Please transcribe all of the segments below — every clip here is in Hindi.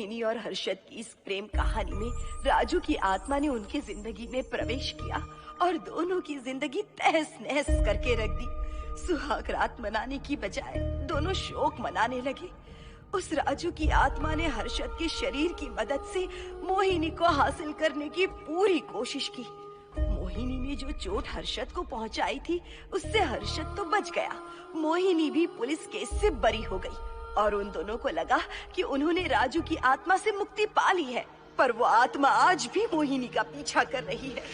मोहिनी और हर्षद की इस प्रेम कहानी में राजू की आत्मा ने उनकी जिंदगी में प्रवेश किया और दोनों की जिंदगी तहस नहस करके रख दी। सुहाग रात मनाने की बजाय दोनों शोक मनाने लगे। उस राजू की आत्मा ने हर्षद के शरीर की मदद से मोहिनी को हासिल करने की पूरी कोशिश की। मोहिनी ने जो चोट हर्षद को पहुंचाई थी, उससे हर्षद तो बच गया, मोहिनी भी पुलिस केस से बरी हो गई और उन दोनों को लगा कि उन्होंने राजू की आत्मा से मुक्ति पा ली है, पर वो आत्मा आज भी मोहिनी का पीछा कर रही है।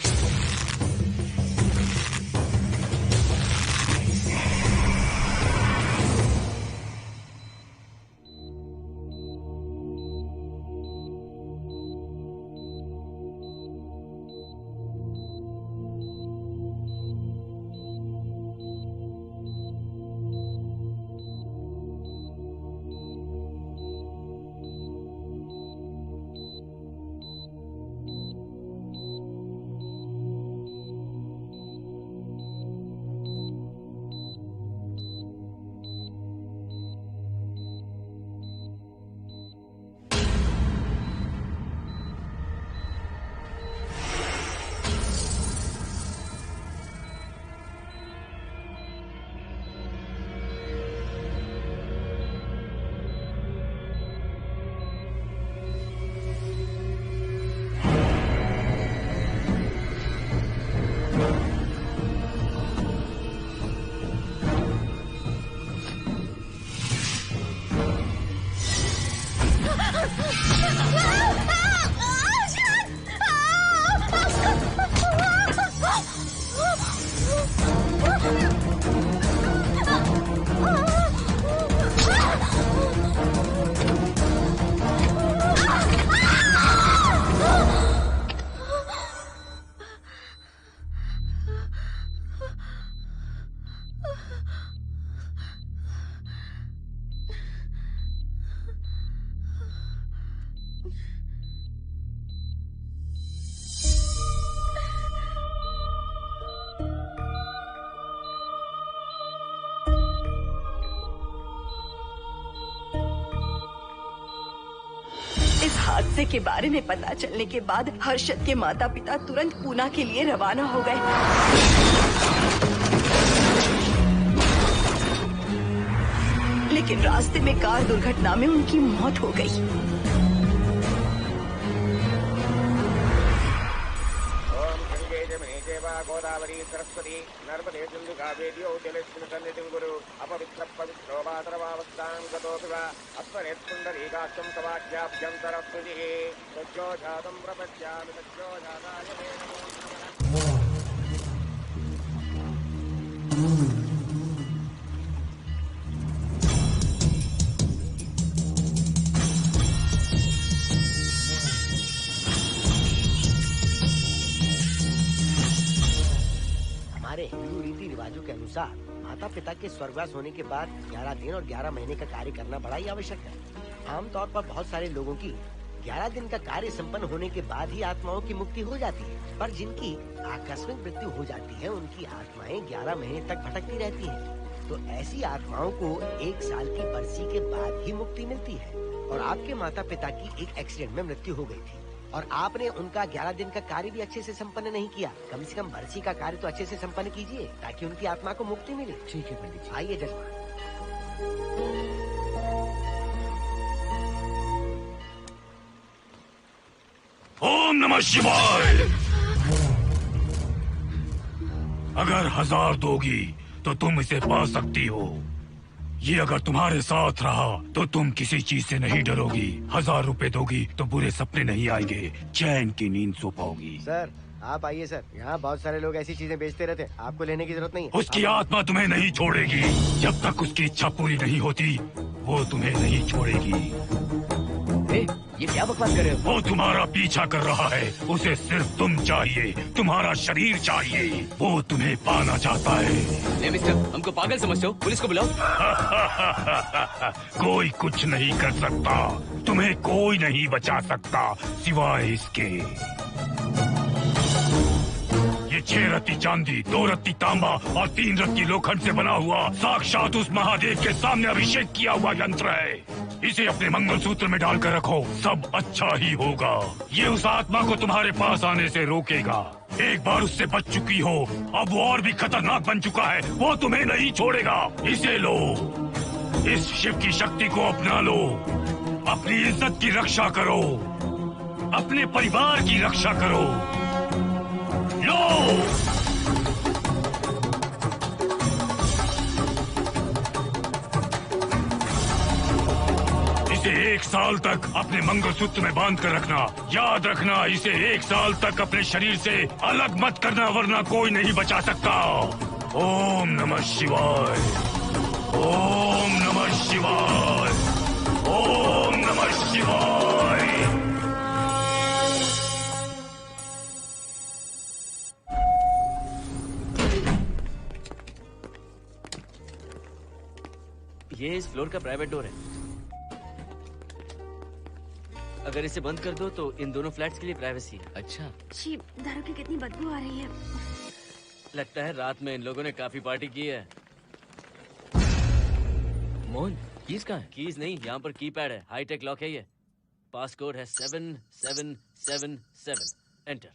इस हादसे के बारे में पता चलने के बाद हर्षद के माता पिता तुरंत पूना के लिए रवाना हो गए। लेकिन रास्ते में कार दुर्घटना में उनकी मौत हो गई। गोदावरी सरस्वती नर्मदे सिंधु कावेरी जलेस्मिन् सन्निधिं कुरु अपवित्र पवित्रो मातरवावस्थां गतोऽपि वा अस्मरेत्पुण्डरीकाक्षं तवाख्याभ्यन्तरस्तुतिः सज्जो जातं प्रपश्यामि सज्जो जाताय मे नमो। हमारे हिंदू रीति रिवाजों के अनुसार माता पिता के स्वर्गवास होने के बाद 11 दिन और 11 महीने का कार्य करना बड़ा ही आवश्यक है। आमतौर पर बहुत सारे लोगों की 11 दिन का कार्य संपन्न होने के बाद ही आत्माओं की मुक्ति हो जाती है, पर जिनकी आकस्मिक मृत्यु हो जाती है उनकी आत्माएं 11 महीने तक भटकती रहती हैं। तो ऐसी आत्माओं को 1 साल की बरसी के बाद ही मुक्ति मिलती है। और आपके माता पिता की एक एक्सीडेंट में मृत्यु हो गई थी और आपने उनका 11 दिन का कार्य भी अच्छे से संपन्न नहीं किया। कम से कम बरसी का कार्य तो अच्छे से संपन्न कीजिए ताकि उनकी आत्मा को मुक्ति मिले। ठीक है पंडित जी। आइए जजमान। ओम नमः शिवाय। अगर 1000 दोगी तो तुम इसे पा सकती हो। ये अगर तुम्हारे साथ रहा तो तुम किसी चीज से नहीं डरोगी। 1000 रुपए दोगी तो बुरे सपने नहीं आएंगे, चैन की नींद सो पाओगी। सर आप आइए सर, यहाँ बहुत सारे लोग ऐसी चीजें बेचते रहते हैं, आपको लेने की जरूरत नहीं है। उसकी आत्मा तुम्हें नहीं छोड़ेगी। जब तक उसकी इच्छा पूरी नहीं होती वो तुम्हें नहीं छोड़ेगी। ये क्या बकवास कर रहे हो? वो तुम्हारा पीछा कर रहा है, उसे सिर्फ तुम चाहिए, तुम्हारा शरीर चाहिए, वो तुम्हें पाना चाहता है। मिस्टर, हमको पागल समझते हो? पुलिस को बुलाओ। कोई कुछ नहीं कर सकता, तुम्हें कोई नहीं बचा सकता सिवाय इसके। ये 6 रत्ती चांदी, 2 रत्ती तांबा और 3 रत्ती लोखंड से बना हुआ साक्षात उस महादेव के सामने अभिषेक किया हुआ यंत्र है। इसे अपने मंगलसूत्र में डालकर रखो, सब अच्छा ही होगा। ये उस आत्मा को तुम्हारे पास आने से रोकेगा। एक बार उससे बच चुकी हो, अब वो और भी खतरनाक बन चुका है, वो तुम्हें नहीं छोड़ेगा। इसे लो, इस शिव की शक्ति को अपना लो, अपनी इज्जत की रक्षा करो, अपने परिवार की रक्षा करो। लो, इसे 1 साल तक अपने मंगलसूत्र में बांध कर रखना। याद रखना, इसे 1 साल तक अपने शरीर से अलग मत करना, वरना कोई नहीं बचा सकता। ओम नमः शिवाय, ओम नमः शिवाय, ओम नमः शिवाय। ये इस फ्लोर का प्राइवेट डोर है। अगर इसे बंद कर दो तो इन दोनों फ्लैट्स के लिए प्राइवेसी है। अच्छा, छी, दारू की कितनी बदबू आ रही है। लगता है रात में इन लोगों ने काफी पार्टी की है। मोहन, कीज कहाँ है? कीज नहीं, यहाँ पर कीपैड है। हाईटेक लॉक है ये। पासकोड है 7777। एंटर।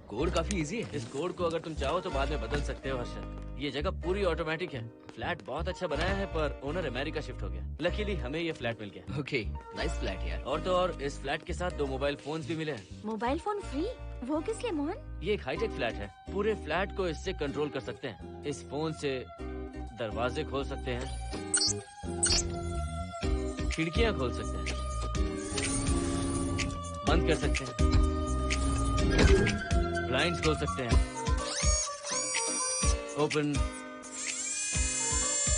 कोड काफी इजी है। इस कोड को अगर तुम चाहो तो बाद में बदल सकते हो हर्षद। ये जगह पूरी ऑटोमेटिक है। फ्लैट बहुत अच्छा बनाया है, पर ओनर अमेरिका शिफ्ट हो गया। लकीली हमें ये फ्लैट मिल गया। ओके, नाइस फ्लैट यार। और तो और इस फ्लैट के साथ 2 मोबाइल फोन्स भी मिले हैं। Mobile phone free? वो किस लिए मोहन? ये एक हाईटेक फ्लैट है। पूरे फ्लैट को इससे कंट्रोल कर सकते हैं। इस फोन से दरवाजे खोल सकते हैं, खिड़कियां खोल सकते हैं, बंद कर सकते हैं, ब्लाइंड्स खोल सकते हैं, ओपन,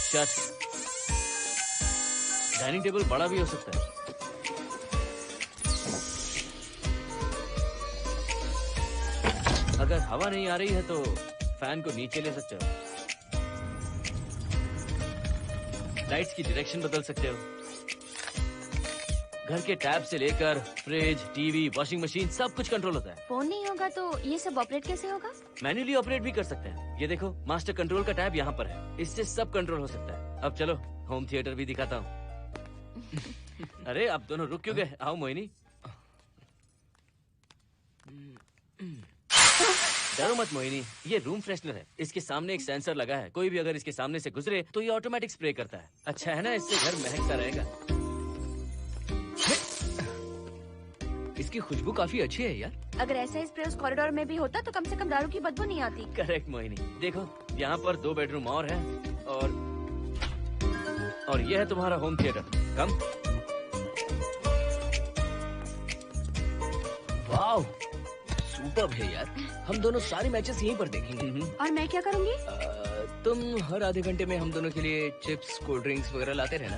शट। डाइनिंग टेबल बड़ा भी हो सकता है। अगर हवा नहीं आ रही है तो फैन को नीचे ले सकते हो। लाइट्स की डायरेक्शन बदल सकते हो। घर के टैब से लेकर फ्रिज, टीवी, वॉशिंग मशीन सब कुछ कंट्रोल होता है। फोन नहीं होगा तो ये सब ऑपरेट कैसे होगा? मैन्युअली ऑपरेट भी कर सकते हैं। ये देखो, मास्टर कंट्रोल का टैब यहाँ पर है। इससे सब कंट्रोल हो सकता है। अब चलो होम थिएटर भी दिखाता हूँ। अरे आप दोनों रुक क्यों गए? आओ मोहिनी। डरो मत मोहिनी, ये रूम फ्रेशनर है। इसके सामने एक सेंसर लगा है। कोई भी अगर इसके सामने से गुजरे तो ये ऑटोमेटिक स्प्रे करता है। अच्छा है ना, इससे घर महकता रहेगा। इसकी खुशबू काफी अच्छी है यार। अगर ऐसा ही स्प्रे उस कॉरिडोर में भी होता तो कम से कम दारू की बदबू नहीं आती। करेक्ट मोहिनी। देखो, यहाँ पर 2 बेडरूम और है और ये है तुम्हारा होम थिएटर। कम। वाओ, सुपर्ब है यार। हम दोनों सारे मैचेस यहीं पर देखेंगे। और मैं क्या करूँगी? तुम हर आधे घंटे में हम दोनों के लिए चिप्स, कोल्ड ड्रिंक्स वगैरह लाते रहना।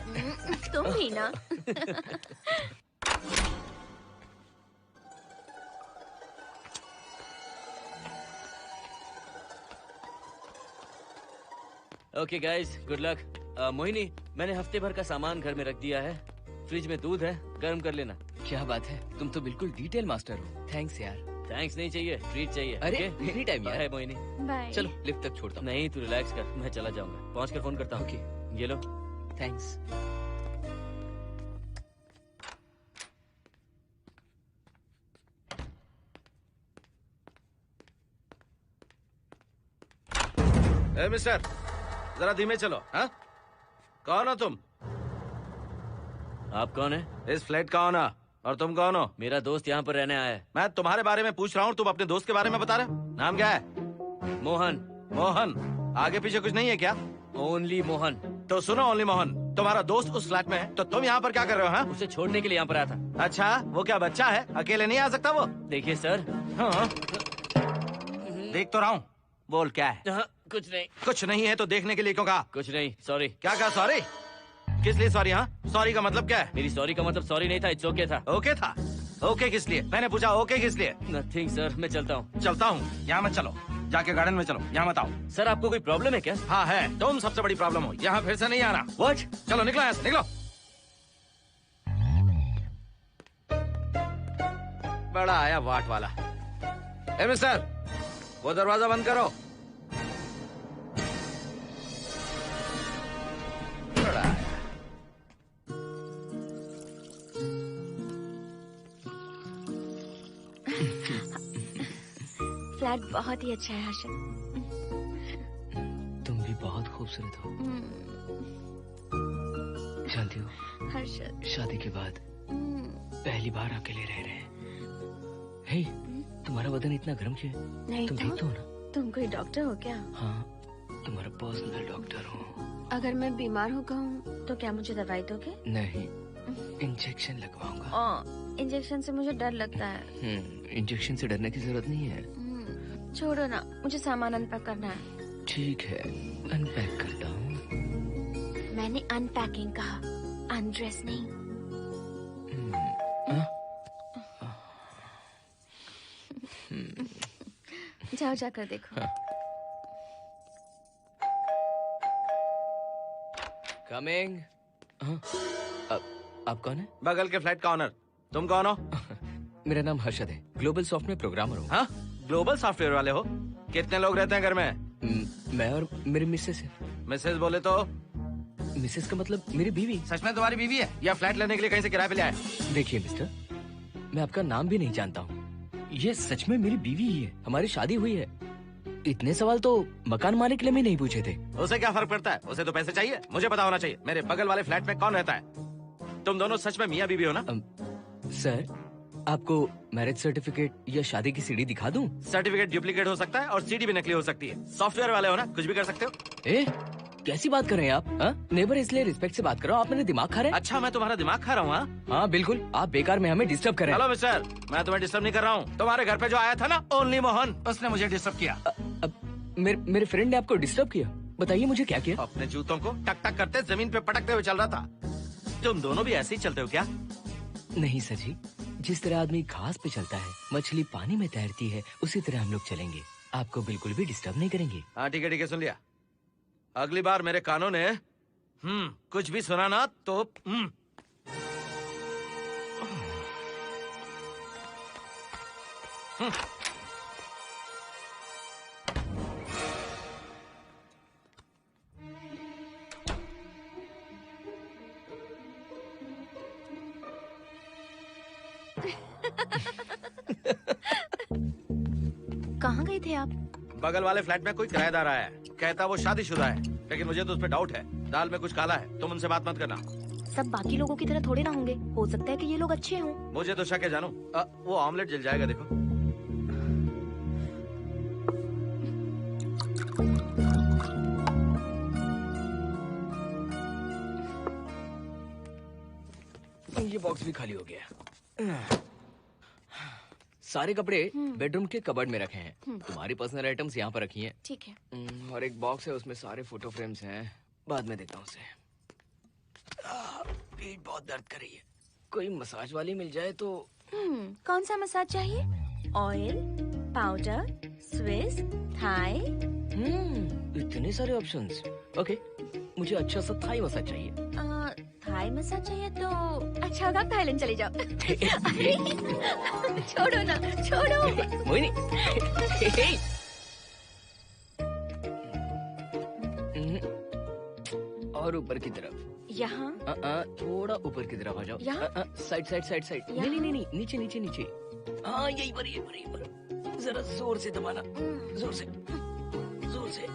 तुम भी ना। Okay guys, good luck. Mohini, मैंने हफ्ते भर का सामान घर में रख दिया है। फ्रिज में दूध है, गर्म कर लेना। क्या बात है, तुम तो बिल्कुल डिटेल मास्टर हो। थैंक्स यार। थैंक्स नहीं चाहिए, ट्रीट चाहिए। अरे एनी टाइम यार। मोहिनी, बाय। चलो लिफ्ट तक छोड़ता हूँ। नहीं, तू रिलैक्स कर, मैं चला जाऊंगा। पहुँच कर फोन करता हूँ। ओके, ये लो। थैंक्स। ए मिस्टर, जरा धीमे चलो। हाँ, कौन हो तुम? आप कौन है? इस फ्लैट का ओनर। और तुम कौन हो? मेरा दोस्त यहाँ पर रहने आया है। मैं तुम्हारे बारे में पूछ रहा हूँ, तुम अपने दोस्त के बारे में बता रहे हो। नाम क्या है? मोहन। मोहन? आगे पीछे कुछ नहीं है क्या? ओनली मोहन। तो सुनो ओनली मोहन, तुम्हारा दोस्त उस फ्लैट में है, तो तुम यहाँ पर क्या कर रहे हो? हाँ, उसे छोड़ने के लिए यहाँ पर आया था। अच्छा, वो क्या बच्चा है? अकेले नहीं आ सकता वो? देखिए सर। हाँ, देख तो रहा हूँ। बोल क्या है? हाँ, कुछ नहीं। कुछ नहीं है तो देखने के लिए क्यों कहा? कुछ नहीं, सॉरी। क्या कहा? सॉरी? किस लिए सॉरी? हाँ, सॉरी का मतलब क्या है? मेरी सॉरी का मतलब सॉरी नहीं था, इट्स ओके था। ओके था? ओके किस लिए? मैंने पूछा ओके किस लिए? नथिंग सर, मैं चलता हूँ। चलता हूँ? यहाँ मत चलो, जाके गार्डन में चलो। यहाँ मत आओ। सर, आपको कोई प्रॉब्लम है क्या? हाँ है, तुम सबसे बड़ी प्रॉब्लम हो। यहाँ फिर से नहीं आना। व्हाट? चलो निकलो यहाँ से, निकलो। बड़ा आया वाट वाला। ए मिस्टर, वो दरवाजा बंद करो। बड़ा आया। बहुत ही अच्छा है हर्षद। तुम भी बहुत खूबसूरत हो। जानती हो हर्षद, शादी के बाद पहली बार अकेले रह रहे हैं। हे, तुम्हारा बदन इतना गर्म क्यों है? नहीं तुम तो ठीक तो हो ना? तुम कोई डॉक्टर हो क्या? हाँ, तुम्हारा पर्सनल डॉक्टर हूँ। अगर मैं बीमार हो गई तो क्या मुझे दवाई दोगे? नहीं, इंजेक्शन लगवाऊंगा। इंजेक्शन से मुझे डर लगता है। इंजेक्शन से डरने की जरूरत नहीं है। छोड़ो ना, मुझे सामान अनपैक करना है। ठीक है, अनपैक करता हूँ। मैंने अनपैकिंग कहा, अनड्रेस नहीं। जाओ जाकर देखो। कमिंग। आप कौन है? बगल के फ्लैट का ऑनर। तुम कौन हो? मेरा नाम हर्षद है, ग्लोबल सॉफ्टवेयर प्रोग्रामर हूँ। हाँ, ग्लोबल सॉफ्टवेयर वाले हो? कितने लोग रहते हैं घर में? मैं और मेरी मिसेस है। मिसेस बोले तो? मिसेस का मतलब मेरी बीवी। सच में तुम्हारी बीवी है या फ्लैट लेने के लिए कहीं से किराए पे ले आए? देखिए मिस्टर, मैं आपका नाम भी नहीं जानता हूँ। ये सच में मेरी बीवी ही है, हमारी शादी हुई है। इतने सवाल तो मकान मालिक ने भी नहीं पूछे थे। उसे क्या फर्क पड़ता है? उसे तो पैसे चाहिए, मुझे पता होना चाहिए। मेरे बगल वाले फ्लैट में कौन रहता है? तुम दोनों सच में मियाँ बीवी हो ना? सर, आपको मैरिज सर्टिफिकेट या शादी की सीडी दिखा दूं? सर्टिफिकेट डुप्लीकेट हो सकता है और सीडी भी नकली हो सकती है। सॉफ्टवेयर वाले हो ना, कुछ भी कर सकते हो। ए, कैसी बात कर रहे हैं आप? नेबर, इसलिए रिस्पेक्ट से बात करो। आप मेरे दिमाग खा रहे हैं? अच्छा, मैं तुम्हारा दिमाग खा रहा हूँ? हाँ बिल्कुल, आप बेकार में हमें डिस्टर्ब कर रहे हैं। हेलो मिस्टर, मैं तुम्हें डिस्टर्ब नहीं कर रहा हूँ। तुम्हारे घर पे जो आया था ना, ओनली मोहन, उसने मुझे डिस्टर्ब किया। मेरे फ्रेंड ने आपको डिस्टर्ब किया? बताइए मुझे क्या किया? अपने जूतों को टक टक करते जमीन पे पटकते हुए चल रहा था। तुम दोनों भी ऐसे ही चलते हो क्या? नहीं सर जी, जिस तरह आदमी घास पे चलता है, मछली पानी में तैरती है, उसी तरह हम लोग चलेंगे। आपको बिल्कुल भी डिस्टर्ब नहीं करेंगे। हाँ ठीक है, सुन लिया। अगली बार मेरे कानों ने कुछ भी सुना ना तो कहाँ गए थे आप? बगल वाले फ्लैट में कोई किराएदार आया है, कहता वो शादीशुदा है, लेकिन मुझे तो उस पर डाउट है। दाल में कुछ काला है, तुम उनसे बात मत करना। सब बाकी लोगों की तरह थोड़े ना होंगे, हो सकता है कि ये लोग अच्छे हों। मुझे तो शक है जानू। वो ऑमलेट जल जाएगा, देखो। ये बॉक्स भी खाली हो गया। सारे कपड़े बेडरूम के कबर्ड में रखे हैं। तुम्हारी पर्सनल आइटम्स यहाँ पर रखी हैं। ठीक है। और एक बॉक्स है, उसमें सारे फोटो फ्रेम्स हैं। बाद में देता हूँ उसे। पीठ बहुत दर्द कर रही है, कोई मसाज वाली मिल जाए तो। कौन सा मसाज चाहिए? Oil, powder, Swiss, Thai? इतने सारे ऑप्शंस। ओके, मुझे अच्छा सा थाई मसाज चाहिए। थाई मसाज चाहिए तो अच्छा होगा थाईलैंड चले जाओ। छोड़ो ना, छोड़ो। मोहिनी। और ऊपर की तरफ। यहाँ? थोड़ा ऊपर की तरफ आ जाओ। यहाँ? Side side side side. नहीं नहीं नहीं, नीचे नीचे नीचे। हाँ यही पर, यही पर, यही पर। जरा जोर से दबाना, जोर से, जोर से।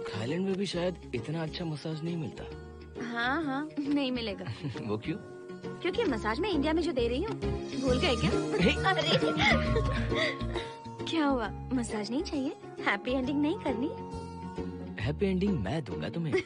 थाईलैंड में भी शायद इतना अच्छा मसाज नहीं मिलता। हाँ हाँ, नहीं मिलेगा। वो क्यों? क्योंकि मसाज में इंडिया में जो दे रही हूँ, भूल गए क्या? अरे क्या हुआ, मसाज नहीं चाहिए? हैप्पी एंडिंग नहीं करनी? हैप्पी एंडिंग मैं दूंगा तुम्हें।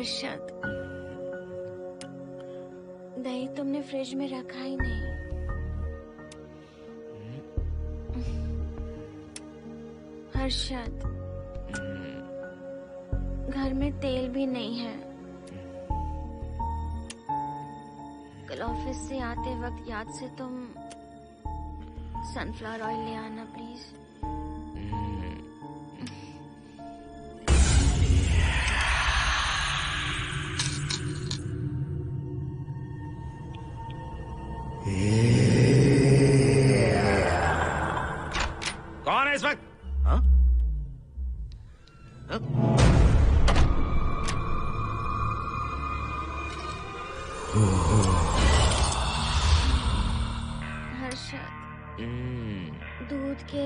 हर्षद, दही तुमने फ्रिज में रखा ही नहीं। हर्षद, घर में तेल भी नहीं है। कल ऑफिस से आते वक्त याद से तुम सनफ्लावर ऑयल ले आना प्लीज। कौन है इस वक्त? हाँ? हाँ? हर्षद, दूध के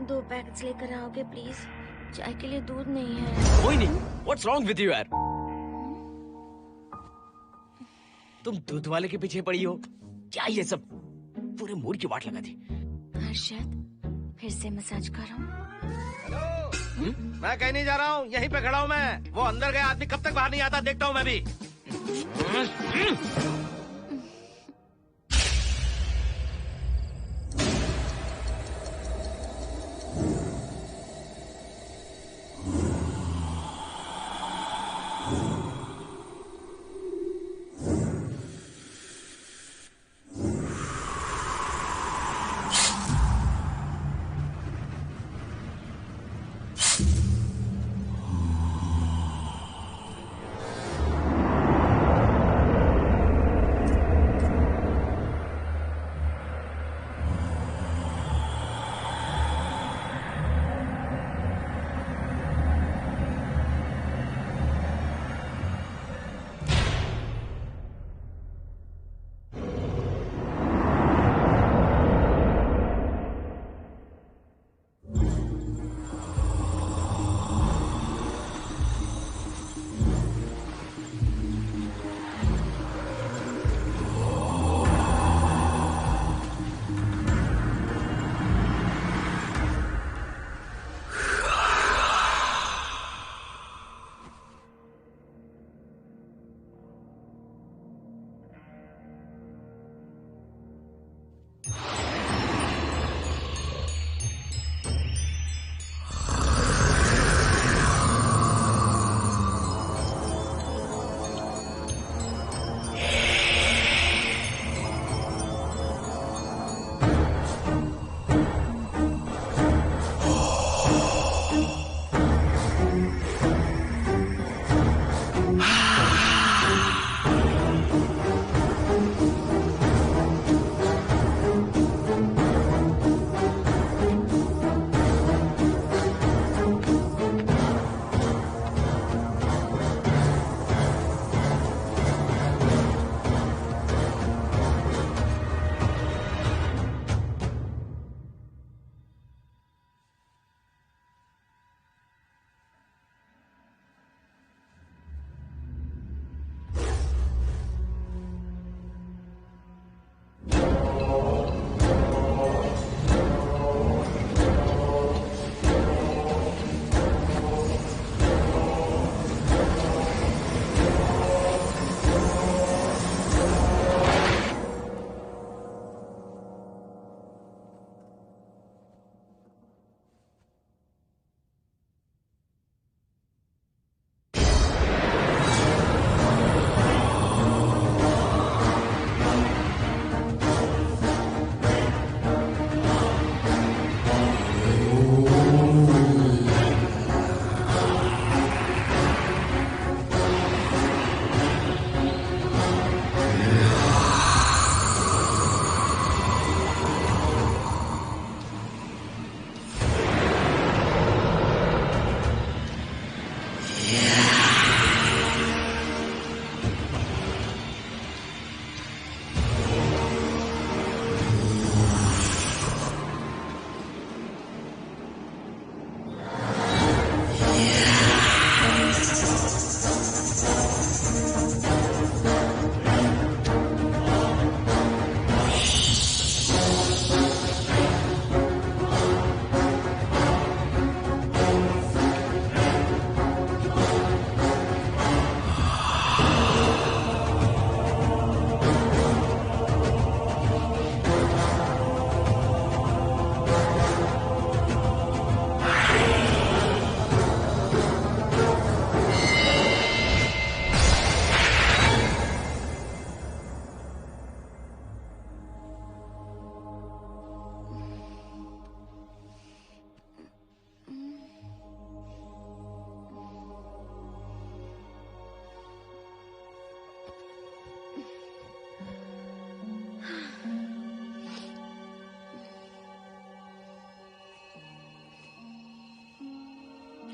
2 पैकेट्स लेकर आओगे प्लीज? चाय के लिए दूध नहीं है। कोई नहीं। What's wrong with you यार? तुम दूध वाले के पीछे पड़ी हो? क्या ये सब? पूरे मूड की वाट लगा दी। हर्षद, फिर से मसाज करो। मैं कहीं नहीं जा रहा हूँ, यहीं पे खड़ा हूँ मैं। वो अंदर गया आदमी कब तक बाहर नहीं आता, देखता हूँ मैं भी।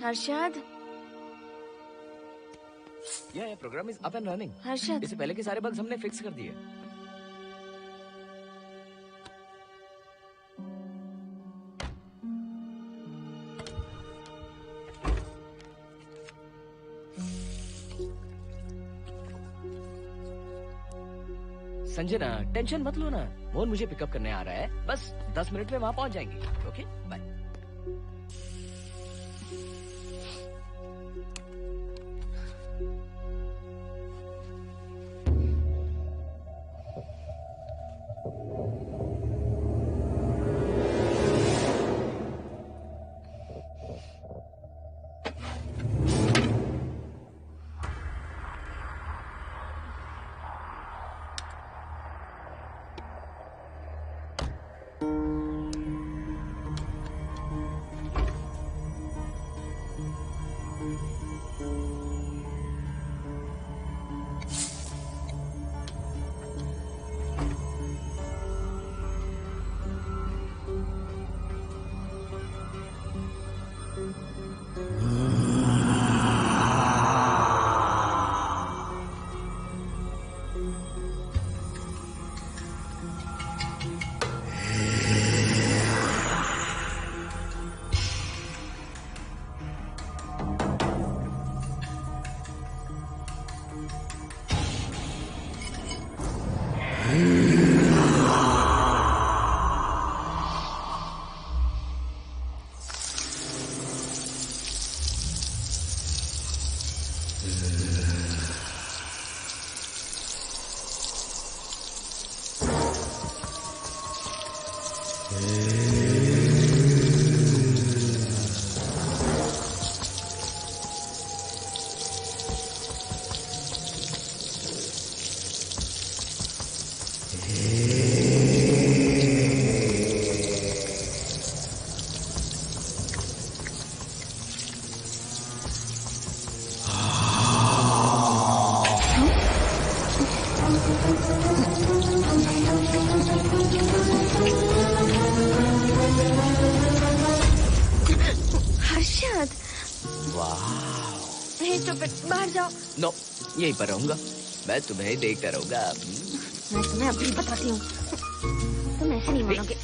हर्षद, ये program is up and running. Harshad, इससे पहले के सारे बग्स हमने फिक्स कर दिए। संजना, टेंशन मत लो ना, मोहन मुझे पिकअप करने आ रहा है, बस 10 मिनट में वहां पहुंच जाएंगे। Okay bye. नो, यहीं पर रहूंगा, मैं तुम्हें देखता रहूंगा। मैं तुम्हें अभी बताती हूँ, तुम ऐसे नहीं मानोगे।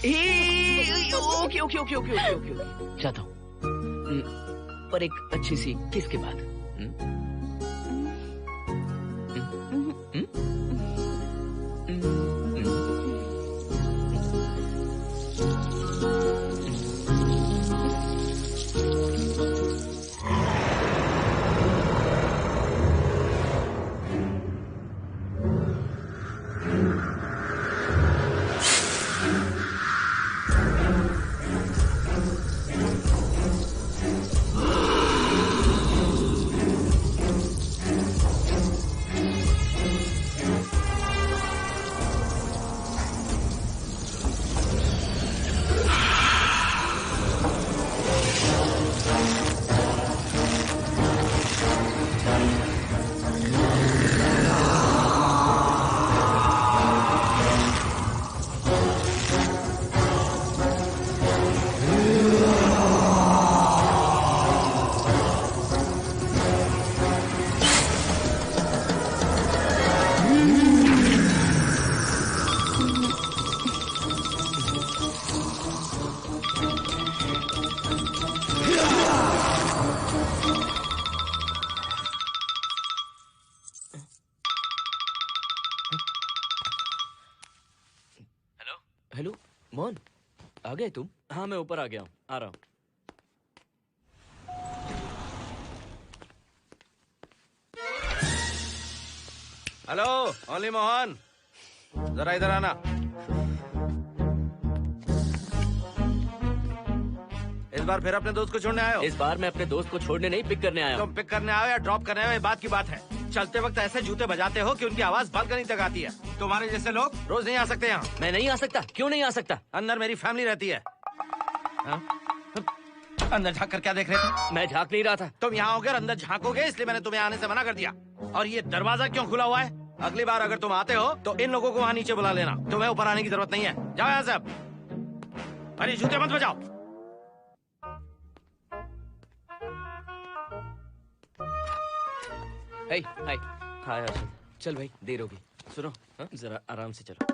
Okay okay okay okay okay okay, चाहता हूँ, पर एक अच्छी सी किस के बाद। हेलो मोहन, आ गए तुम? हाँ मैं ऊपर आ गया हूँ, आ रहा हूँ। हेलो ओनली मोहन, जरा इधर आना। इस बार फिर अपने दोस्त को छोड़ने आए हो? इस बार मैं अपने दोस्त को छोड़ने नहीं, पिक करने आया हूँ। तुम पिक करने आए हो या ड्रॉप करने आए हो, ये बात की बात है। चलते वक्त ऐसे जूते बजाते हो कि उनकी आवाज बालकनी तक आती है। तुम्हारे जैसे लोग रोज नहीं आ सकते यहाँ। मैं नहीं आ सकता, क्यों नहीं आ सकता? अंदर मेरी फैमिली रहती है। अंदर झाँक कर क्या देख रहे थे? मैं झाँक नहीं रहा था। तुम यहाँ होकर अंदर झाँकोगे, इसलिए मैंने तुम्हें आने से मना कर दिया। और ये दरवाजा क्यों खुला हुआ है? अगली बार अगर तुम आते हो तो इन लोगों को वहाँ नीचे बुला लेना, तुम्हें ऊपर आने की जरूरत नहीं है। जाओ यहाँ से अब। अरे जूते मत बजाओ। हाय हाय हाय हर्षद। चल भाई देर होगी। सुनो हाँ जरा आराम से चलो।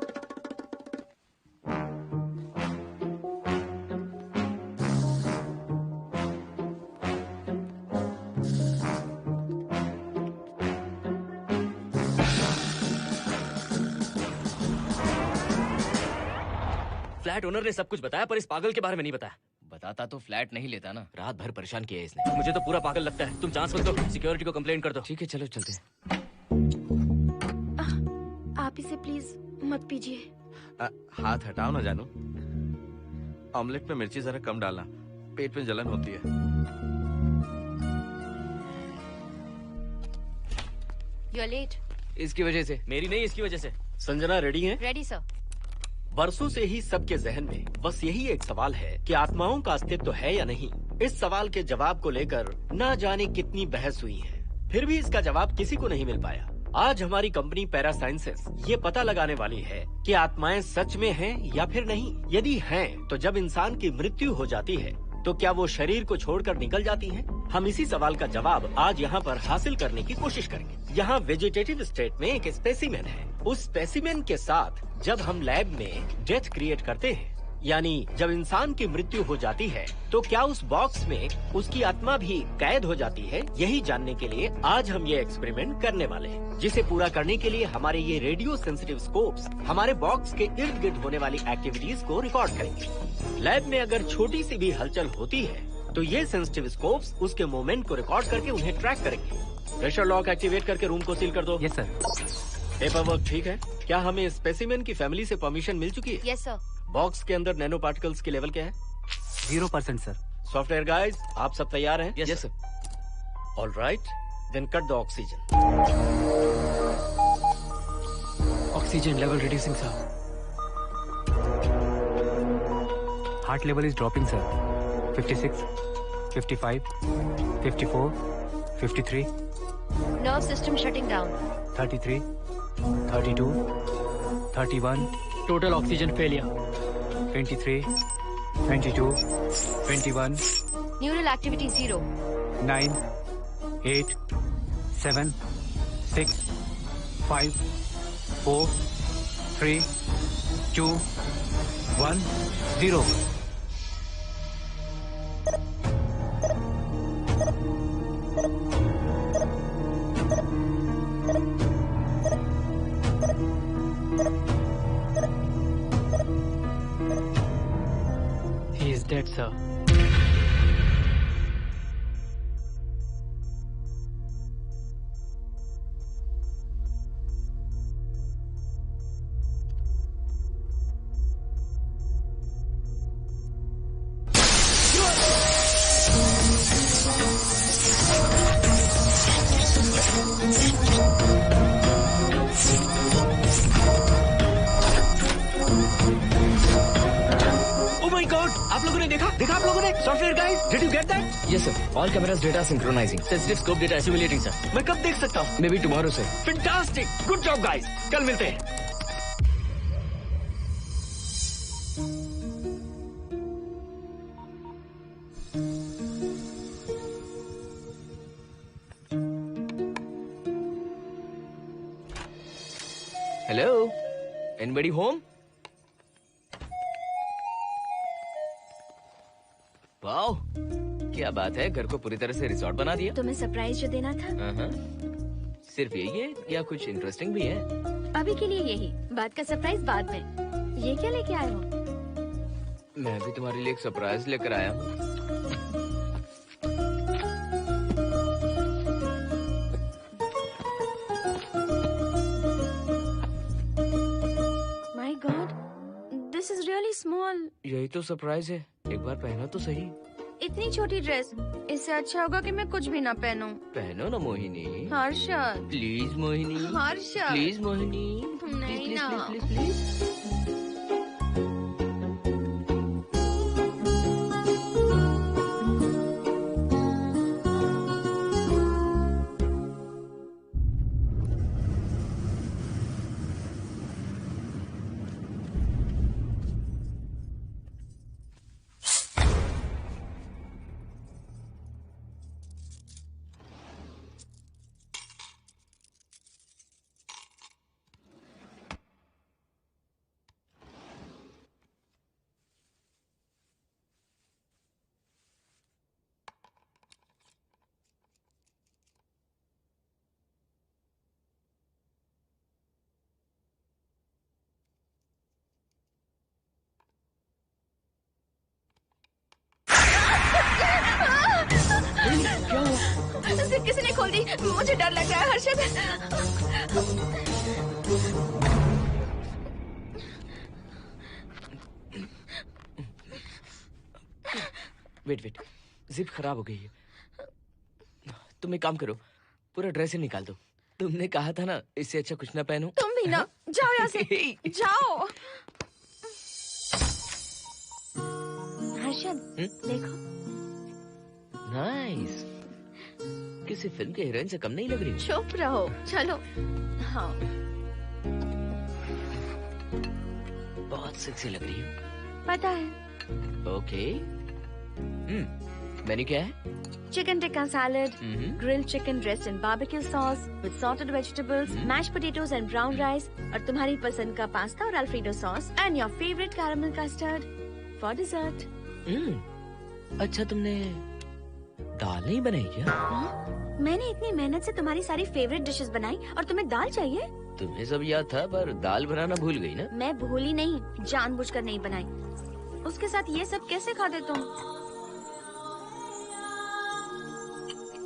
फ्लैट ओनर ने सब कुछ बताया पर इस पागल के बारे में नहीं बताया। बताता तो फ्लैट नहीं लेता ना। रात भर परेशान किया है इसने। मुझे तो पूरा पागल लगता है। तुम चांस मत दो, सिक्योरिटी को कंप्लेंट कर दो। ठीक है चलो चलते हैं। आप इसे प्लीज मत पीजिए। हाथ हटाओ ना जानू। ऑमलेट में मिर्ची जरा कम डालना, पेट में जलन होती है। You are late. इसकी वजह से। मेरी नहीं, इसकी वजह से। संजना रेडी है? Ready sir. बरसों से ही सबके जहन में बस यही एक सवाल है कि आत्माओं का अस्तित्व है या नहीं। इस सवाल के जवाब को लेकर ना जाने कितनी बहस हुई है, फिर भी इसका जवाब किसी को नहीं मिल पाया। आज हमारी कंपनी पैरा साइंसेस ये पता लगाने वाली है कि आत्माएं सच में हैं या फिर नहीं। यदि हैं, तो जब इंसान की मृत्यु हो जाती है तो क्या वो शरीर को छोड़कर निकल जाती हैं? हम इसी सवाल का जवाब आज यहाँ पर हासिल करने की कोशिश करेंगे। यहाँ वेजिटेटिव स्टेट में एक स्पेसिमेन है। उस स्पेसिमेन के साथ जब हम लैब में डेथ क्रिएट करते हैं, यानी जब इंसान की मृत्यु हो जाती है, तो क्या उस बॉक्स में उसकी आत्मा भी कैद हो जाती है? यही जानने के लिए आज हम ये एक्सपेरिमेंट करने वाले हैं, जिसे पूरा करने के लिए हमारे ये रेडियो सेंसिटिव स्कोप्स हमारे बॉक्स के इर्द गिर्द होने वाली एक्टिविटीज को रिकॉर्ड करेंगे। लैब में अगर छोटी सी भी हलचल होती है तो ये सेंसिटिव स्कोप्स उसके मूवमेंट को रिकॉर्ड करके उन्हें ट्रैक करेंगे। प्रेशर लॉक एक्टिवेट करके रूम को सील कर दो। Yes sir. पेपर वर्क ठीक है? क्या हमें स्पेसिमेन की फैमिली से परमिशन मिल चुकी है? Yes sir. बॉक्स के अंदर नैनो पार्टिकल्स की लेवल क्या है? 0% सर। सॉफ्टवेयर गाइस, आप सब तैयार हैं? Yes sir. All right, then cut the oxygen. Oxygen level reducing sir. Heart level is dropping sir. 56, 55, 54, 53, nerve system shutting down. 33, 32, 31, total oxygen failure. 23, 22, 21, neural activity 0। 9, 8, 7, 6, 5, 4, 3, 2, 1, 0। He is dead, sir. आप लोगों ने देखा आप लोगों ने? Software guys, did you get that? Yes, sir. All cameras data synchronizing. Sensitive scope data simulating sir. मैं कब देख सकता हूँ? Maybe tomorrow, sir. Fantastic, good job guys, कल मिलते हैं। Hello, anybody home? वाओ, क्या बात है, घर को पूरी तरह से रिसोर्ट बना दिया। तुम्हें सरप्राइज जो देना था। सिर्फ यही है या कुछ इंटरेस्टिंग भी है? अभी के लिए यही, बाद का सरप्राइज बाद में। ये क्या लेके आए हो? मैं भी तुम्हारे लिए एक सरप्राइज लेकर आया हूँ। My God, this is really small. यही तो सरप्राइज है, एक बार पहना तो सही। इतनी छोटी ड्रेस, इससे अच्छा होगा कि मैं कुछ भी ना पहनूं। पहनो ना मोहिनी। हर्षद, प्लीज मोहिनी। हर्षद, प्लीज मोहिनी। नहीं ना। Please please. किसी ने खोल दी। मुझे डर लग रहा है हर्षद। वेट, जिप खराब हो गई है। तुम एक काम करो, पूरा ड्रेस ही निकाल दो। तुमने कहा था ना इससे अच्छा कुछ ना पहनो। तुम भी ना, जाओ यहाँ से। जाओ। हर्षद, देखो। नाइस। किसी फिल्म के हीरोइन से कम नहीं लग रही। चुप रहो, चलो। हाँ, बहुत सेक्सी लग रही है। पता है। ओके। मेन्यू क्या है? Chicken tikka salad, grilled chicken dressed in barbecue sauce with salted vegetables, mashed potatoes and brown rice, और तुम्हारी पसंद का पास्ता और alfredo sauce, and your favorite caramel custard for dessert. अच्छा, तुमने दाल नहीं बनाई क्या? मैंने इतनी मेहनत से तुम्हारी सारी फेवरेट डिशेस बनाई और तुम्हें दाल चाहिए? तुम्हें सब याद था पर दाल बनाना भूल गई ना? मैं भूली नहीं, जानबूझकर नहीं बनाई। उसके साथ ये सब कैसे खाते तुम?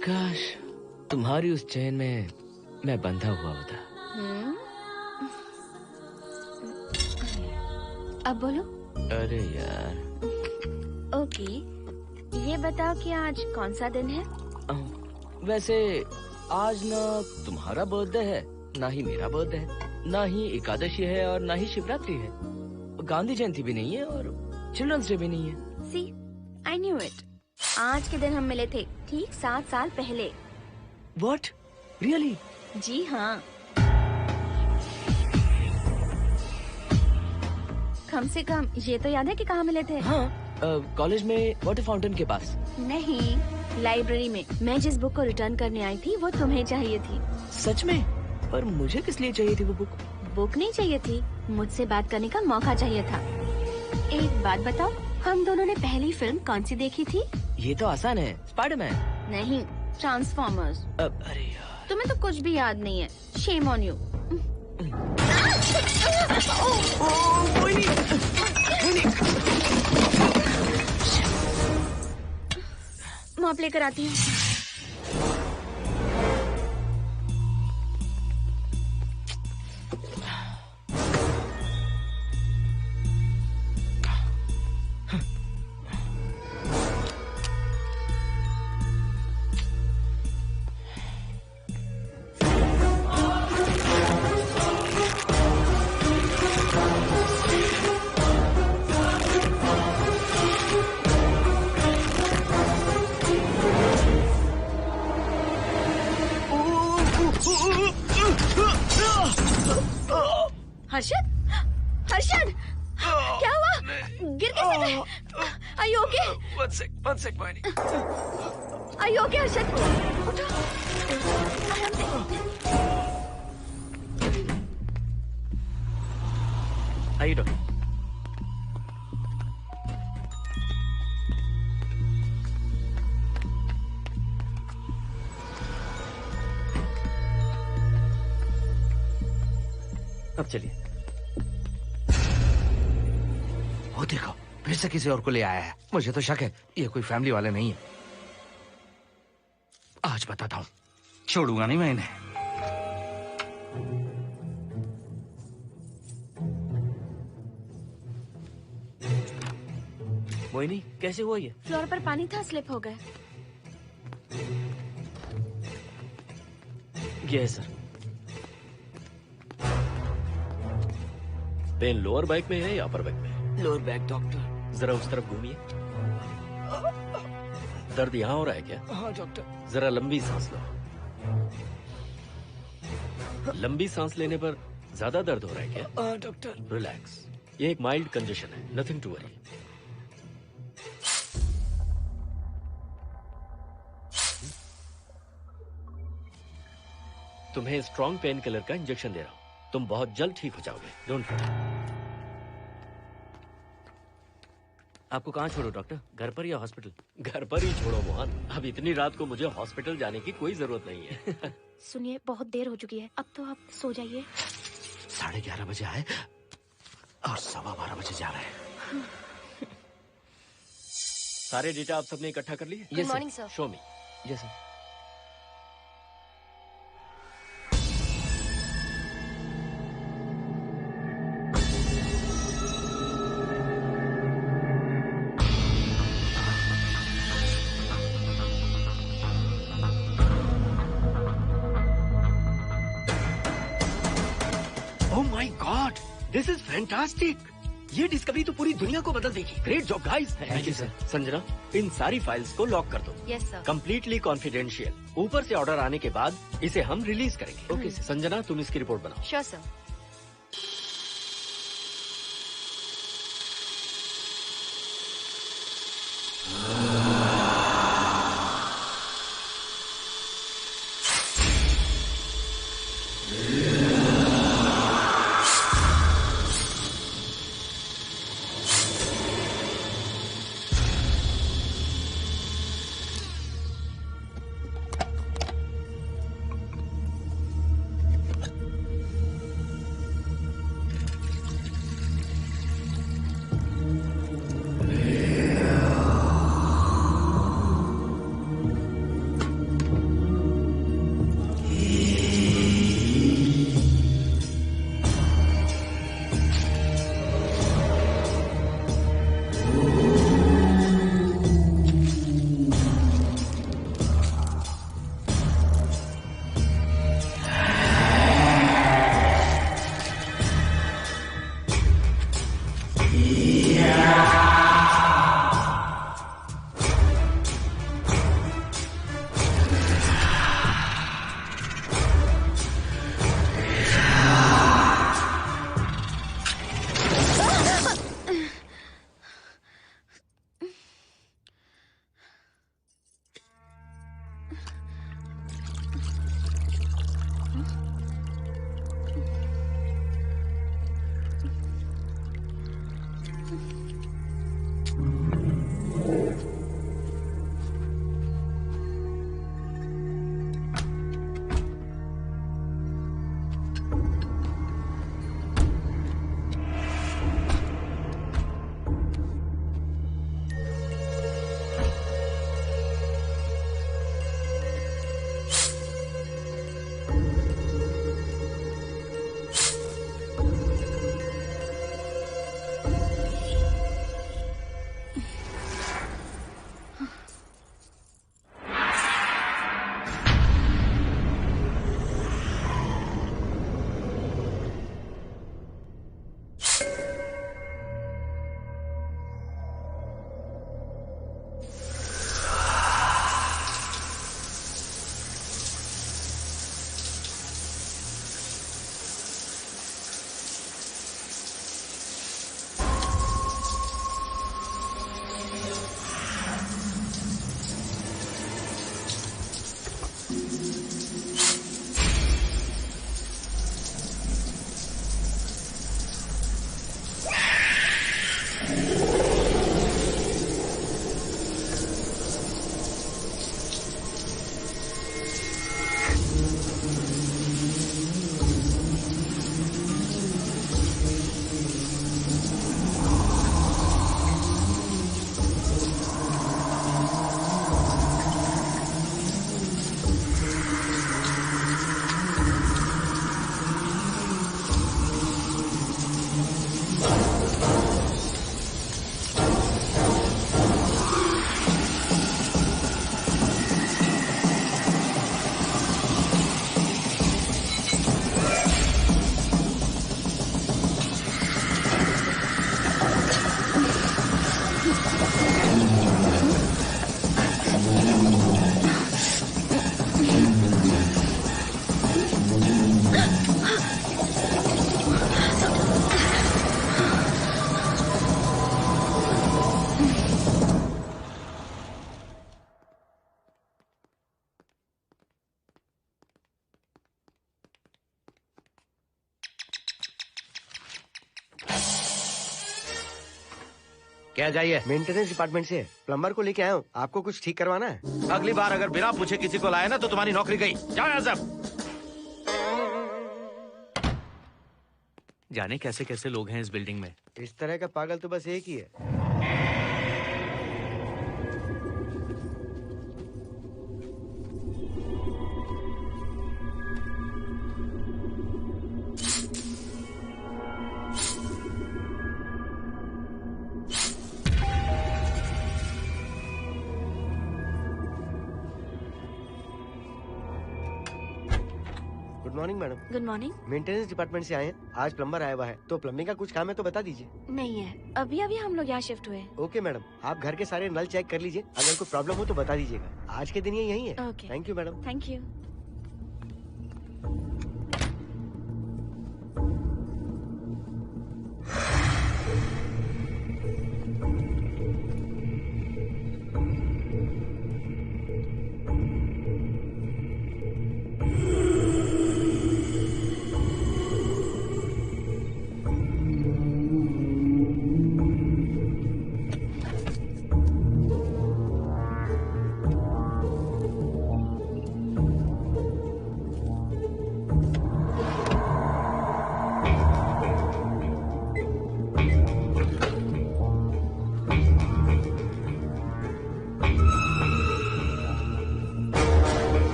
काश तुम्हारी उस चैन में मैं बंधा हुआ होता। अब बोलो। अरे यार। ओके, ये बताओ कि आज कौन सा दिन है? वैसे आज ना तुम्हारा बर्थडे है, ना ही मेरा बर्थडे है, ना ही एकादशी है और ना ही शिवरात्रि है, गांधी जयंती भी नहीं है और चिल्ड्रंस डे भी नहीं है। सी, आई न्यू इट। आज के दिन हम मिले थे ठीक 7 साल पहले। What? Really? जी हाँ। कम से कम ये तो याद है कि कहाँ मिले थे? हाँ, कॉलेज में वाटर फाउंटेन के पास। नहीं, लाइब्रेरी में। मैं जिस बुक को रिटर्न करने आई थी वो तुम्हें चाहिए थी। सच में? पर मुझे किस लिए चाहिए थी वो बुक? बुक नहीं चाहिए थी, मुझसे बात करने का मौका चाहिए था। एक बात बताओ, हम दोनों ने पहली फिल्म कौन सी देखी थी? ये तो आसान है, स्पाइडरमैन। नहीं, ट्रांसफॉर्मर्स। अरे यार, तुम्हें तो कुछ भी याद नहीं है। Shame on you. मॉप लेकर आती हूँ। हर्षद, हर्षद, क्या हुआ? गिर कैसे गए? Are you okay? One sec, Moini. Are you okay, Harshad? उठो, आराम से। आइए डॉक्टर। अब चलिए। वो देखो, फिर से किसी और को ले आया है। मुझे तो शक है ये कोई फैमिली वाले नहीं है। आज बताता हूँ, छोड़ूंगा नहीं मैं इन्हें। मोहिनी, कैसे हुआ ये? फ्लोर पर पानी था, स्लिप हो गए। ये है सर। पेन लोअर बैक में है या अपर बैक में? Lower back doctor. जरा उस तरफ घूमिए। दर्द यहाँ हो रहा है क्या? हाँ डॉक्टर। जरा लंबी सांस लो। लंबी सांस लेने पर ज्यादा दर्द हो रहा है क्या? हाँ डॉक्टर। रिलैक्स, ये एक माइल्ड कंजेशन है, नथिंग टू वरी। तुम्हें स्ट्रॉन्ग पेन किलर का इंजेक्शन दे रहा हूँ, तुम बहुत जल्द ठीक हो जाओगे। Don't worry. आपको कहाँ छोड़ो डॉक्टर, घर पर या हॉस्पिटल? घर पर ही छोड़ो मोहन, अब इतनी रात को मुझे हॉस्पिटल जाने की कोई जरूरत नहीं है। सुनिए, बहुत देर हो चुकी है, अब तो आप सो जाइए। 11:30 बजे आए और 12:15 बजे जा रहे हैं। सारे डेटा आप सबने इकट्ठा कर लिए? Good morning, sir. Show me. Yes sir. This is fantastic. ये डिस्कवरी तो पूरी दुनिया को बदल देगी। Great job guys. Thank you sir. Sanjana, इन सारी फाइल्स को लॉक कर दो। Yes sir. Completely confidential. ऊपर से ऑर्डर आने के बाद इसे हम रिलीज करेंगे। Okay sir. संजना, तुम इसकी रिपोर्ट बनाओ। Sure sir. क्या चाहिए? मेंटेनेंस डिपार्टमेंट से प्लम्बर को लेके आया हूँ। आपको कुछ ठीक करवाना है? अगली बार अगर बिना पूछे किसी को लाए ना तो तुम्हारी नौकरी गई। जाओ यहाँ सब। जाने कैसे कैसे लोग हैं इस बिल्डिंग में। इस तरह का पागल तो बस एक ही है। Good morning madam. Good morning. Maintenance department से आए हैं। आज प्लम्बर आया हुआ है, तो प्लम्बिंग का कुछ काम है तो बता दीजिए। नहीं है, अभी अभी हम लोग यहाँ शिफ्ट हुए। ओके मैडम, आप घर के सारे नल चेक कर लीजिए, अगर कोई प्रॉब्लम हो तो बता दीजिएगा। आज के दिन ये यही है। Okay. Thank you madam. Thank you.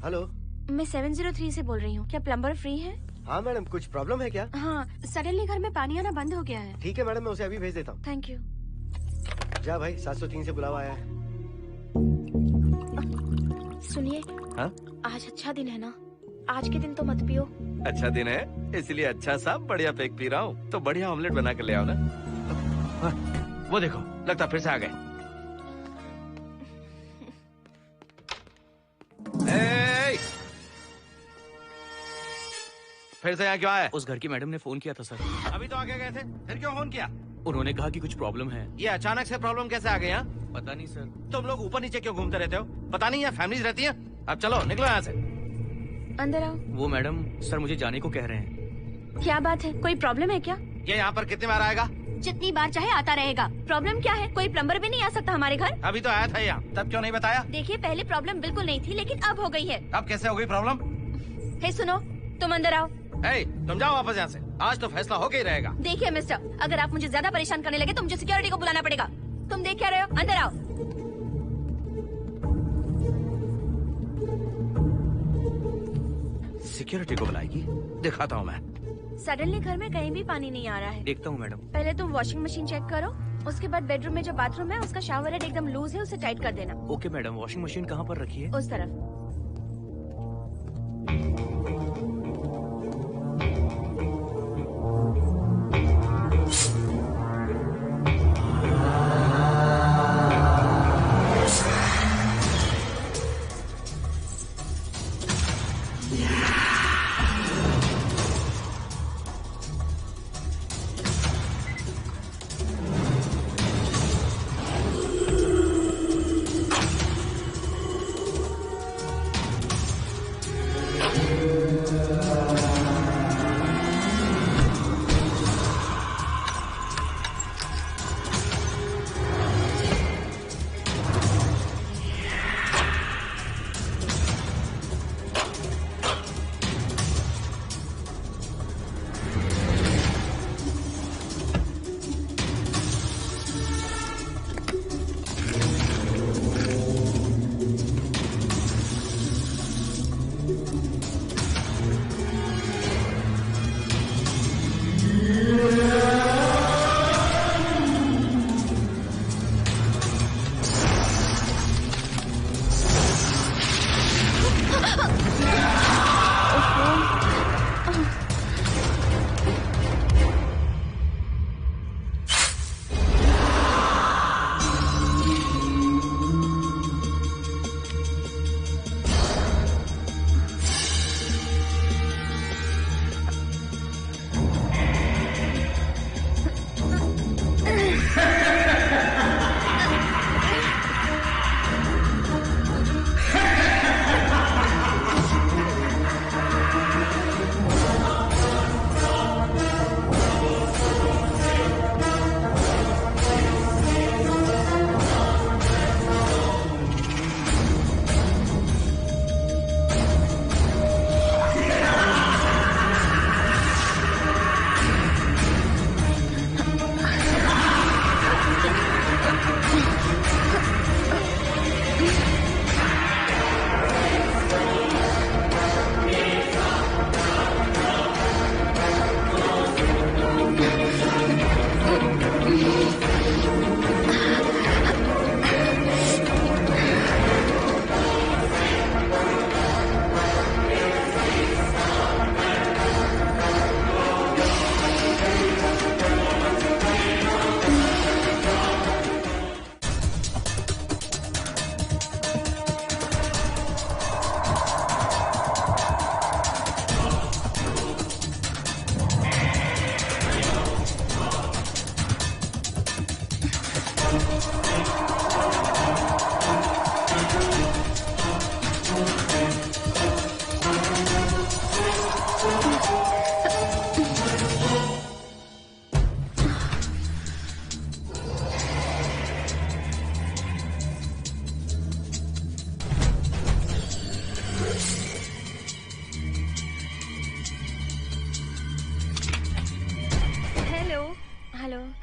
Hello, मैं 703 से बोल रही हूँ। क्या प्लम्बर फ्री है? हाँ मैडम, कुछ प्रॉब्लम है क्या? हाँ, सडनली घर में पानी आना बंद हो गया है। ठीक है मैडम, मैं उसे अभी भेज देता हूँ। Thank you. जा भाई, 703 से बुलावा आया है। सुनिए, हाँ? आज अच्छा दिन है ना? आज के दिन तो मत पियो। अच्छा दिन है, इसलिए अच्छा सा बढ़िया पैक पी रहा हूँ। तो बढ़िया ऑमलेट बना कर ले आओ ना। वो देखो, लगता फिर से आ गए। फिर से यहाँ क्यों आए? उस घर की मैडम ने फोन किया था सर। अभी तो आगे गए थे, फिर क्यों फोन किया? उन्होंने कहा कि कुछ प्रॉब्लम है। ये अचानक से प्रॉब्लम कैसे आ गई? यहाँ पता नहीं सर। तुम लोग ऊपर नीचे क्यों घूमते रहते हो? पता नहीं यहाँ फैमिलीज रहती है। अब चलो निकलो यहाँ से। अंदर आओ। वो मैडम सर मुझे जाने को कह रहे हैं। क्या बात है, कोई प्रॉब्लम है क्या? ये यहाँ पर कितनी बार आएगा? जितनी बार चाहे आता रहेगा। प्रॉब्लम क्या है? कोई प्लम्बर भी नहीं आ सकता हमारे घर? अभी तो आया था यहाँ, तब क्यों नहीं बताया? देखिए, पहले प्रॉब्लम बिल्कुल नहीं थी, लेकिन अब हो गई है। अब कैसे हो गई प्रॉब्लम? हे सुनो, तुम अंदर आओ। तुम जाओ वापस यहाँ से। आज तो फैसला होके ही रहेगा। देखिए मिस्टर, अगर आप मुझे ज्यादा परेशान करने लगे तो मुझे सिक्योरिटी को बुलाना पड़ेगा। तुम देख क्या रहे हो? अंदर आओ। सिक्योरिटी को बुलाएगी? दिखाता हूँ मैं। सडनली घर में कहीं भी पानी नहीं आ रहा है। देखता हूँ मैडम। पहले तुम वॉशिंग मशीन चेक करो, उसके बाद बेडरूम में जो बाथरूम है उसका शावर हेड एकदम लूज है, उसे टाइट कर देना। Okay madam. वॉशिंग मशीन कहाँ पर रखी है? उस तरफ।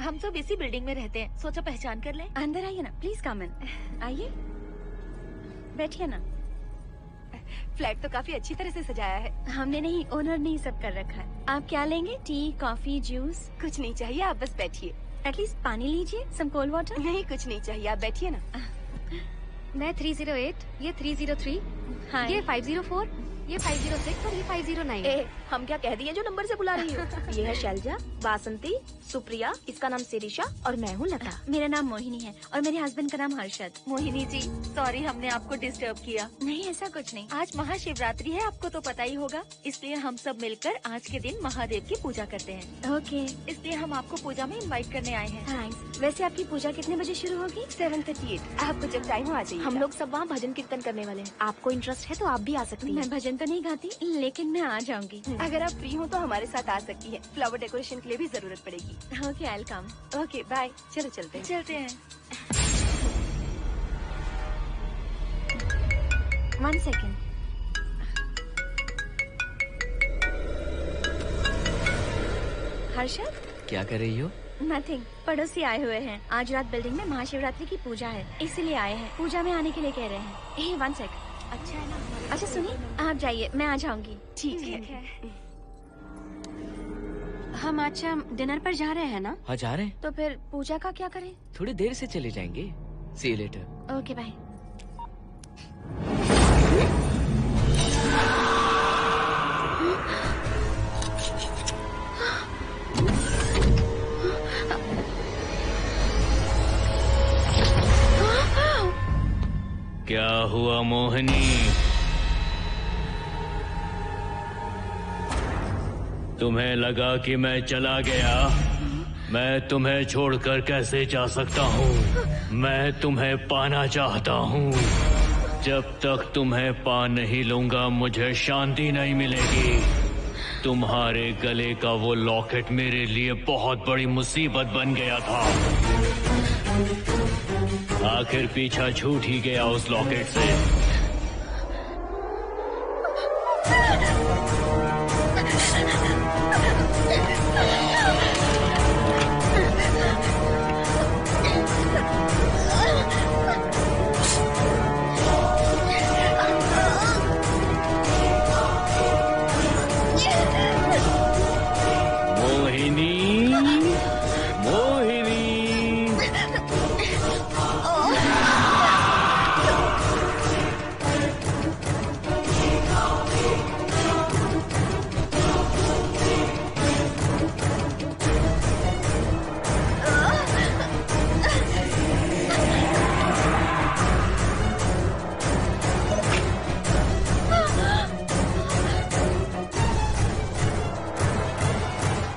हम सब इसी बिल्डिंग में रहते हैं, सोचा पहचान कर लें। अंदर आइए ना, प्लीज कम इन। आइए, बैठिए ना। फ्लैट तो काफी अच्छी तरह से सजाया है। हमने नहीं, ओनर ने ही सब कर रखा है। आप क्या लेंगे? T, coffee, juice? कुछ नहीं चाहिए, आप बस बैठिए। एटलीस्ट पानी लीजिए, सम कोल्ड वाटर। नहीं, कुछ नहीं चाहिए, आप बैठिए ना। मैं 308, ये 303, हाँ। ये 504, ये 506 और ये 509। हम क्या कह दिए जो नंबर से बुला रही हो? ये है शैलजा, वासंती, सुप्रिया, इसका नाम शिरीषा और मैं हूँ लता। मेरा नाम मोहिनी है और मेरे हस्बैंड का नाम हर्षद। मोहिनी जी, सॉरी हमने आपको डिस्टर्ब किया। नहीं, ऐसा कुछ नहीं। आज महाशिवरात्रि है, आपको तो पता ही होगा, इसलिए हम सब मिलकर आज के दिन महादेव की पूजा करते हैं। ओके, इसलिए हम आपको पूजा में इनवाइट करने आए हैं। थैंक्स। वैसे आपकी पूजा कितने बजे शुरू होगी? 7:38। आपको जब टाइम हो आ जाइए। हम लोग सब वहाँ भजन कीर्तन करने वाले हैं, आपको इंटरेस्ट है तो आप भी आ सकती हैं। मैं भजन तो नहीं गाती, लेकिन मैं आ जाऊंगी। अगर आप फ्री हो तो हमारे साथ आ सकती है। फ्लावर डेकोरेशन के लिए भी जरूरत पड़ेगी। Okay, I will come. Okay, bye. चलो चलते हैं। चलते हैं। 1 सेकेंड। हर्षद, क्या कर रही हो? नथिंग। पड़ोसी आए हुए हैं। आज रात बिल्डिंग में महाशिवरात्रि की पूजा है, इसीलिए आए हैं। पूजा में आने के लिए कह रहे हैं। 1 सेकेंड। अच्छा है ना? अच्छा सुनिए, आप जाइए, मैं आ जाऊंगी। ठीक है। हम अच्छा डिनर पर जा रहे हैं ना? हाँ, जा रहे हैं। तो फिर पूजा का क्या करें? थोड़ी देर से चले जाएंगे। See you later. Okay, bye. क्या हुआ मोहिनी? तुम्हें लगा कि मैं चला गया? मैं तुम्हें छोड़कर कैसे जा सकता हूँ? मैं तुम्हें पाना चाहता हूँ। जब तक तुम्हें पा नहीं लूंगा मुझे शांति नहीं मिलेगी। तुम्हारे गले का वो लॉकेट मेरे लिए बहुत बड़ी मुसीबत बन गया था। आखिर पीछा छूट ही गया उस लॉकेट से।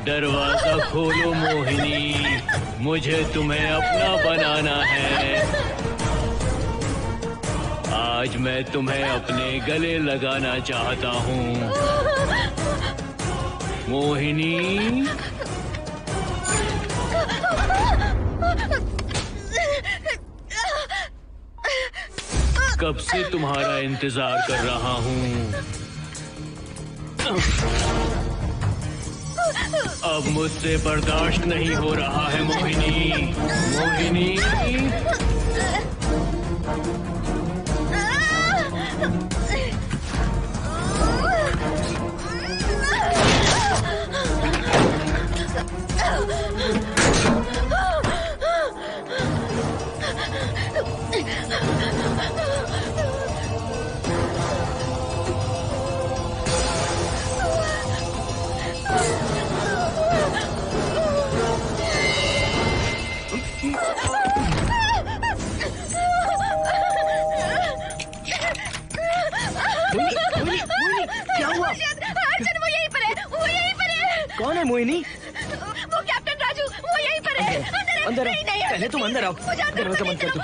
दरवाजा खोलो मोहिनी, मुझे तुम्हें अपना बनाना है। आज मैं तुम्हें अपने गले लगाना चाहता हूँ मोहिनी। कब से तुम्हारा इंतजार कर रहा हूँ। अब मुझसे बर्दाश्त नहीं हो रहा है मोहिनी। मोहिनी कौन है मोहिनी? वो कैप्टन राजू, वो यहीं पर है। अंदर आओ, पहले तुम अंदर आओ। दरवाजा बंद कर दो।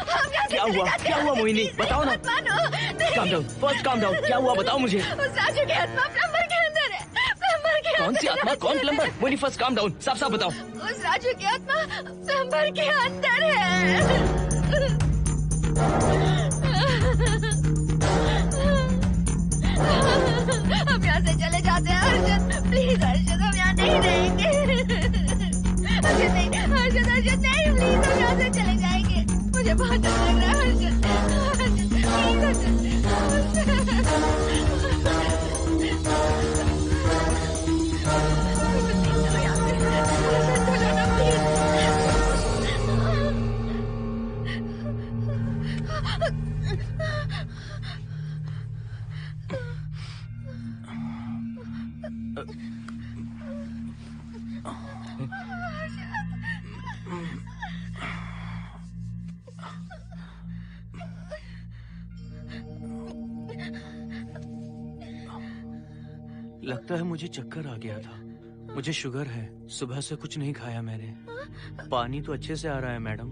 क्या हुआ? क्या हुआ मोहिनी? बताओ ना। Calm down, first calm down. क्या हुआ बताओ मुझे। उस राजू की आत्मा प्लम्बर के अंदर है। प्लम्बर के कौन सी आत्मा? कौन plumber? Mohini first calm down, साफ साफ बताओ। उस राजू की आत्मा प्लम्बर के अंदर है। हम यहाँ से चले जाते हैं हर्षद, प्लीज हर्षद, हम यहाँ नहीं रहेंगे। हर्षद नहीं, हर्षद बहुत डर लग रहा है लगता है मुझे चक्कर आ गया था। मुझे शुगर है, सुबह से कुछ नहीं खाया मैंने। पानी तो अच्छे से आ रहा है मैडम।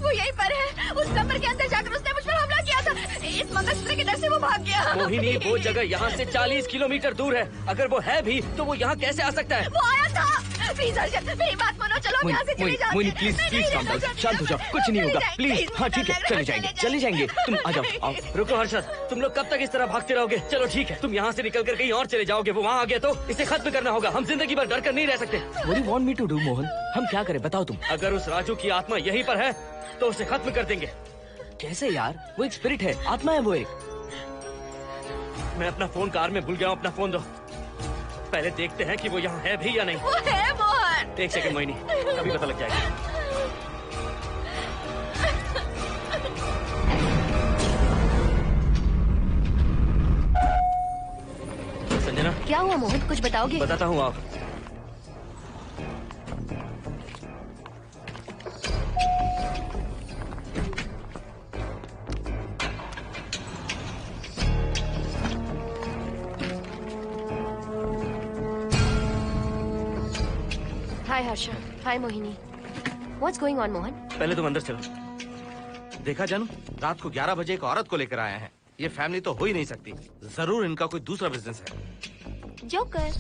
वो यहीं पर है। उस कमरे के अंदर जाकर उसने मुझ पर हमला किया था। इस मंगलसूत्र के डर से वो भाग गया। मोहिनी, वो जगह यहाँ से 40 किलोमीटर दूर है। अगर वो है भी तो वो यहाँ कैसे आ सकता है? वो आया था। प्लीज अर्शद, मेरी बात मानो, चलो हम यहाँ से चले जाते हैं। Mohini please please calm down, शांत हो जाओ, कुछ नहीं होगा प्लीज। हाँ ठीक है, चले जाएंगे। तुम आ जाओ, आओ। रुको हर्षद, तुम लोग कब तक इस तरह भागते रहोगे? चलो ठीक है, तुम यहाँ से निकल कर कहीं और चले जाओगे। वो वहाँ आ गया तो इसे खत्म करना होगा। हम जिंदगी भर डर कर नहीं रह सकते। What do you want me to do, Mohan? हम क्या करें बताओ तुम। अगर उस राजू की आत्मा यहीं पर है तो उसे खत्म कर देंगे। कैसे यार? वो एक स्पिरिट है, आत्मा है वो एक। मैं अपना फोन कार में भूल गया हूँ। अपना फोन दो। पहले देखते हैं कि वो यहाँ है भी या नहीं। वो है मोहन। एक सेकंड मोहिनी, अभी पता लग जाएगा। संजना, क्या हुआ मोहन, कुछ बताओगे? बताता हूँ आप। हाय हर्षा, हाय Mohini. What's going on, Mohan? पहले तुम अंदर चलो। देखा जानू, रात को 11 बजे एक औरत को लेकर आया है। ये फैमिली तो हो ही नहीं सकती। जरूर इनका कोई दूसरा बिजनेस है। Joker.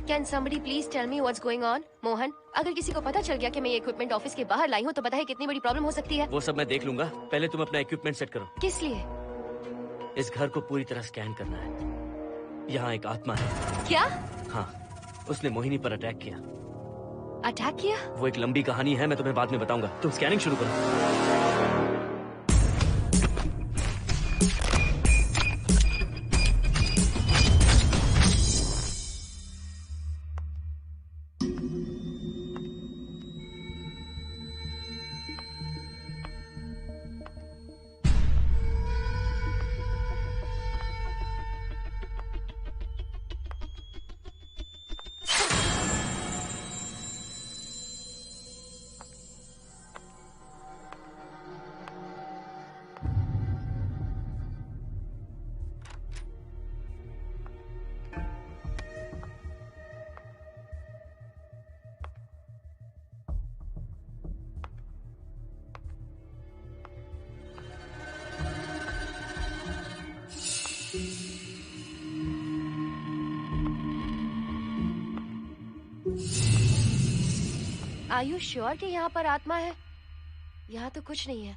Can somebody please tell me what's going on? Mohan, अगर किसी को पता चल गया कि मैं ये इक्विपमेंट ऑफिस के बाहर लाई हूँ तो पता है कितनी बड़ी प्रॉब्लम हो सकती है। वो सब मैं देख लूंगा। पहले तुम अपना इक्विपमेंट सेट करो। किस लिए? इस घर को पूरी तरह स्कैन करना है। यहाँ एक आत्मा है। क्या? हाँ, उसने मोहिनी पर अटैक किया। अटैक किया? वो एक लंबी कहानी है, मैं तुम्हें बाद में बताऊंगा। तुम स्कैनिंग शुरू करो। Are you sure कि यहाँ पर आत्मा है? यहाँ तो कुछ नहीं है।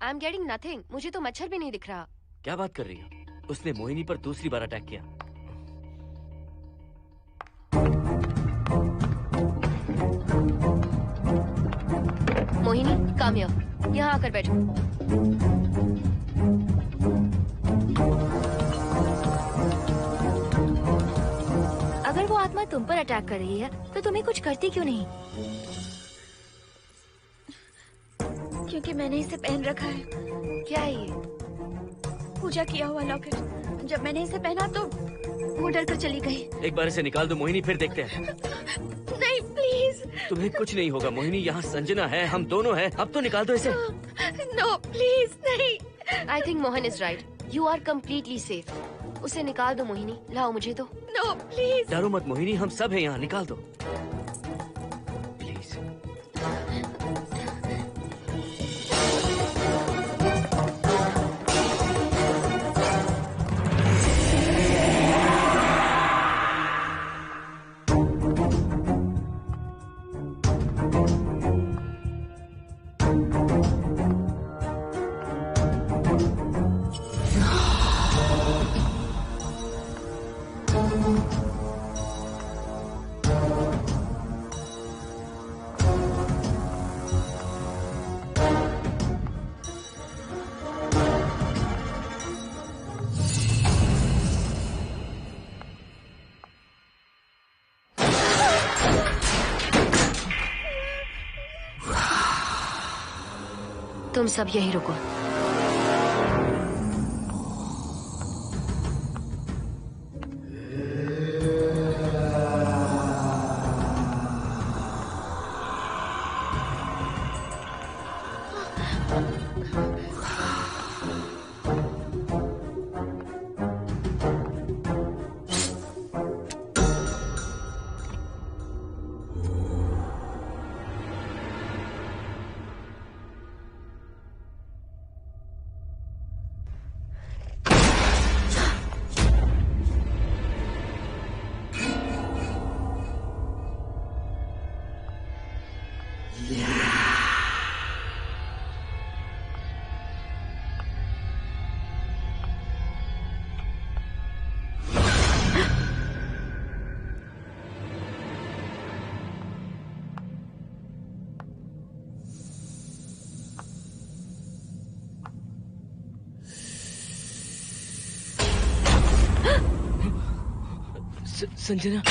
I am getting nothing. मुझे तो मच्छर भी नहीं दिख रहा। क्या बात कर रही हो? उसने मोहिनी पर दूसरी बार अटैक किया। मोहिनी, काम यहाँ आकर बैठो। अगर वो आत्मा तुम पर अटैक कर रही है तो तुम्हें कुछ करती क्यों नहीं? क्योंकि मैंने इसे पहन रखा है। क्या है ये? पूजा किया हुआ लॉकेट। जब मैंने इसे पहना तो वो डर कर चली गई। एक बार इसे निकाल दो मोहिनी, फिर देखते हैं। नहीं प्लीज। तुम्हें कुछ नहीं होगा मोहिनी, यहाँ संजना है, हम दोनों हैं। अब तो निकाल दो इसे। नो प्लीज नहीं। I think Mohan is right. You are completely safe. उसे निकाल दो मोहिनी। लाओ मुझे तो। No please. डरो मत मोहिनी, हम सब हैं यहाँ, निकाल दो। तुम सब यहीं रुको। संजना,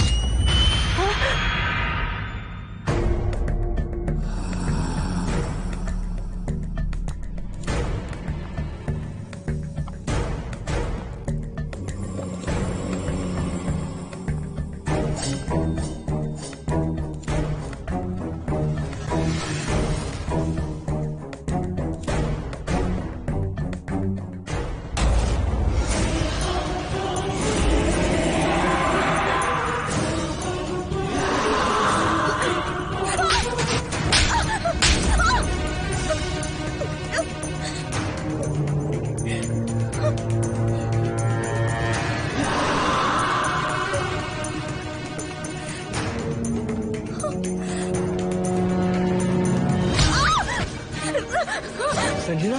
संजना,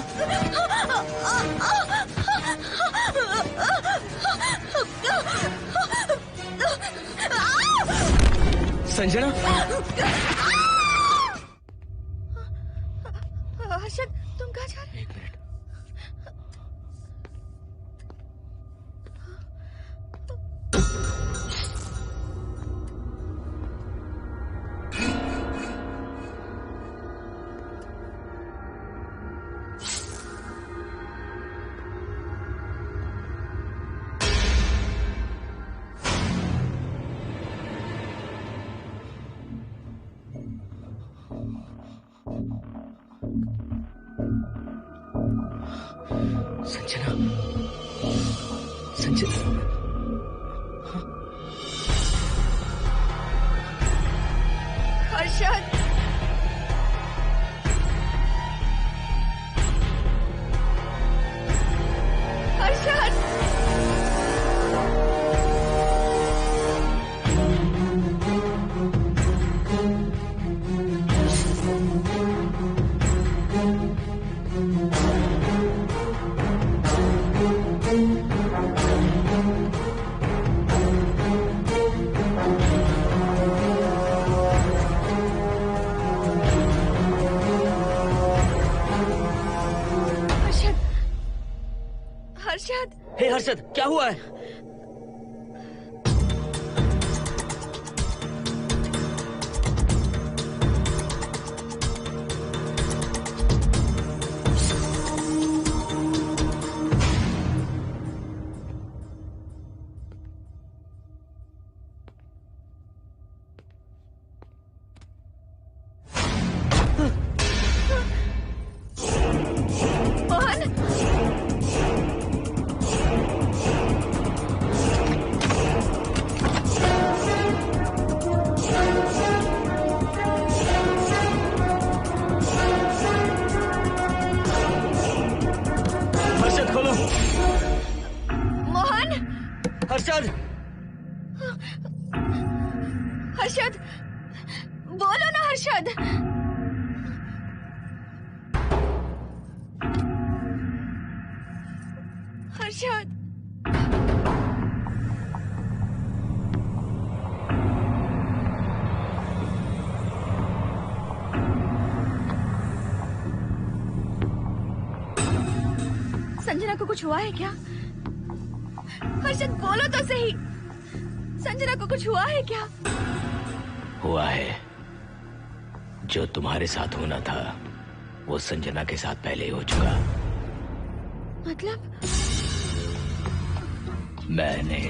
संजना, हर्षद, तुम कहाँ जा रहे हो? एक मिनट। संजना, संजना, हर्षद, हर्षद, हर्षद, हे हर्षद, क्या हुआ है? हर्षद, हर्षद, बोलो ना हर्षद। हर्षद, संजना को कुछ हुआ है क्या? हर्षद बोलो तो सही, संजना को कुछ हुआ है क्या? हुआ है, जो तुम्हारे साथ होना था वो संजना के साथ पहले ही हो चुका। मतलब? मैंने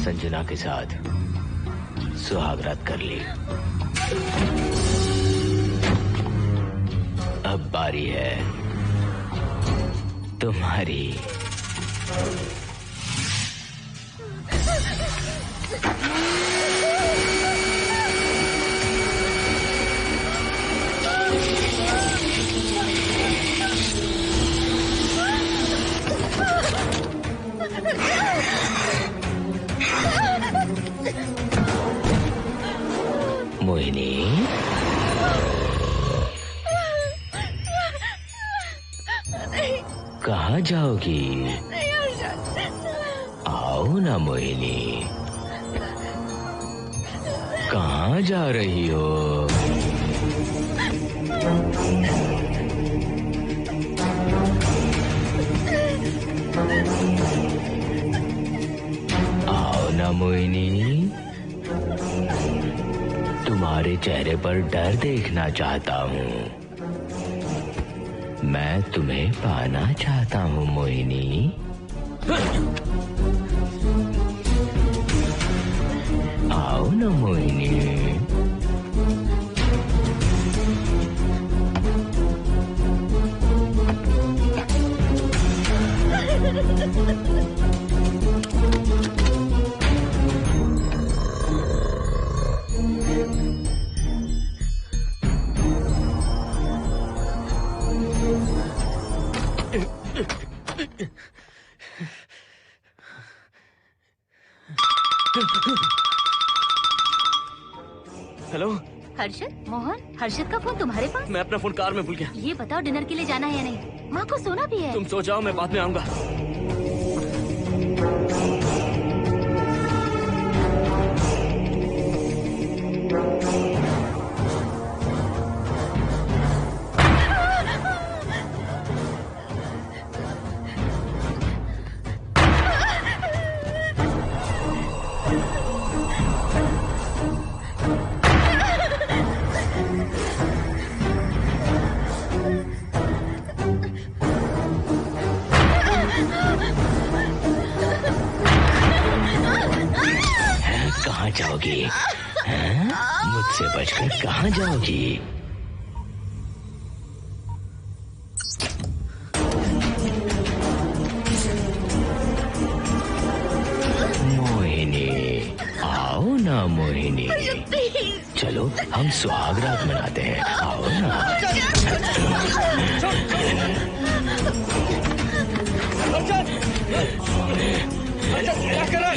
संजना के साथ सुहागरात कर ली। अब बारी है तुम्हारी। मोहिनी, कहाँ जाओगी? आओ ना मोहिनी, कहाँ जा रही हो? आओ ना मोहिनी, तुम्हारे चेहरे पर डर देखना चाहता हूँ। मैं तुम्हें पाना चाहता हूँ मोहिनी। आओ ना मोहिनी। हेलो हर्षद, मोहन, हर्षद का फोन तुम्हारे पास? मैं अपना फोन कार में भूल गया। ये बताओ डिनर के लिए जाना है या नहीं? माँ को सोना भी है। तुम सो जाओ, मैं बाद में आऊंगा। कहाँ जाओगी? मुझसे बचकर कहाँ जाओगी? मोहिनी, आओ ना मोहिनी। चलो हम सुहागरात मनाते हैं, आओ ना। क्या कर रहा है?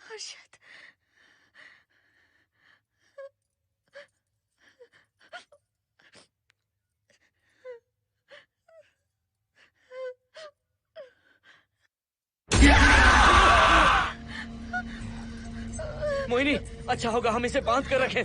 हर्षद, मोहिनी, अच्छा होगा हम इसे बांध कर रखें।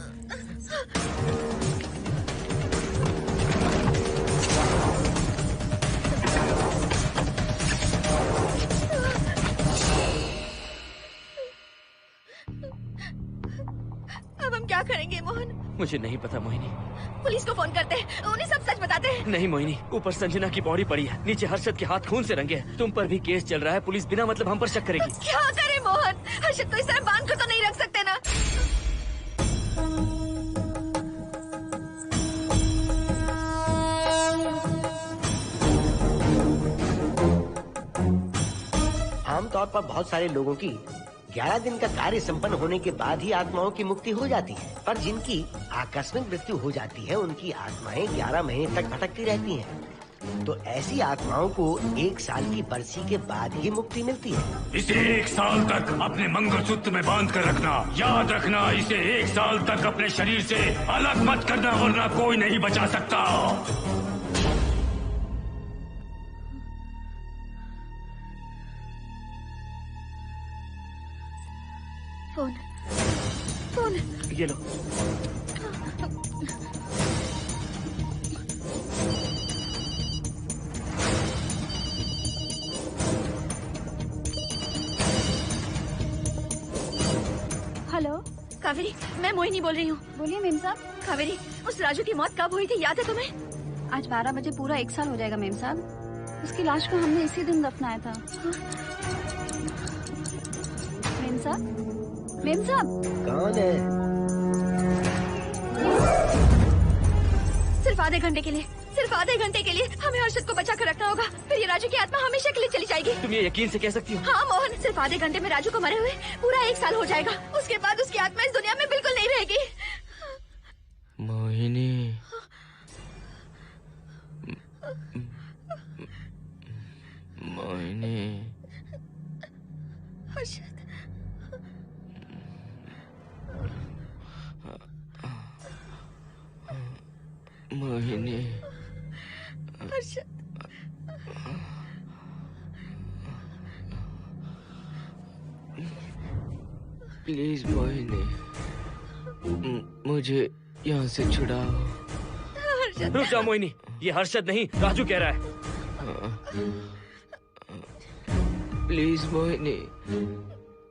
अब हम क्या करेंगे मोहन? मुझे नहीं पता मोहिनी। पुलिस को फोन करते हैं, उन्हें सब सच बताते हैं। नहीं मोहिनी, ऊपर संजना की बॉडी पड़ी है, नीचे हर्षद के हाथ खून से रंगे हैं। तुम पर भी केस चल रहा है, पुलिस बिना मतलब हम पर शक करेगी। क्या करे मोहन? हर्षद को इस तरह बांध कर तो नहीं रख सकते ना। आमतौर पर बहुत सारे लोगों की 11 दिन का कार्य संपन्न होने के बाद ही आत्माओं की मुक्ति हो जाती है, पर जिनकी आकस्मिक मृत्यु हो जाती है उनकी आत्माएं 11 महीने तक भटकती रहती हैं। तो ऐसी आत्माओं को 1 साल की बरसी के बाद ही मुक्ति मिलती है। इसे 1 साल तक अपने मंगलसूत्र में बांध कर रखना। याद रखना, इसे 1 साल तक अपने शरीर से अलग मत करना, वरना कोई नहीं बचा सकता। फोन ये लो। हेलो कावेरी, मैं मोहिनी बोल रही हूँ। बोलिए मेम साहब। कावेरी, उस राजू की मौत कब हुई थी, याद है तुम्हें? आज 12 बजे पूरा 1 साल हो जाएगा मेम साहब। उसकी लाश को हमने इसी दिन दफनाया था। मेम साहब, मेम साहब। कौन है? सिर्फ आधे घंटे के लिए, सिर्फ आधे घंटे के लिए हमें हर्षद को बचा कर रखना होगा, फिर ये राजू की आत्मा हमेशा के लिए चली जाएगी। तुम ये यकीन से कह सकती हो? हाँ मोहन, सिर्फ आधे घंटे में राजू को मरे हुए पूरा 1 साल हो जाएगा। उसके बाद उसकी आत्मा इस दुनिया में बिल्कुल नहीं रहेगी। मोहिनी, मोहिनी, हर्षद, मोहिनी, हर्षद, प्लीज मोहिनी, मुझे यहाँ से छुड़ाओ। हर्षद। रुक जाओ मोहिनी, ये हर्षद नहीं राजू कह रहा है। प्लीज मोहिनी,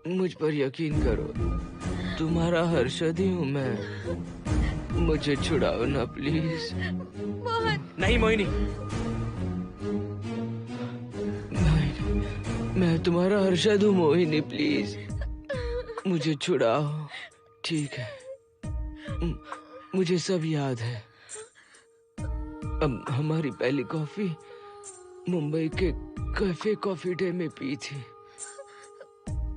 मुझ पर यकीन करो, तुम्हारा हर्षद ही हूँ मैं। मुझे छुड़ाओ ना प्लीज। मोहन। नहीं मोहिनी, मैं तुम्हारा हर्षद हूँ मोहिनी, प्लीज मुझे छुड़ाओ। ठीक है, मुझे सब याद है। अब हमारी पहली कॉफी मुंबई के कैफे कॉफी डे में पी थी।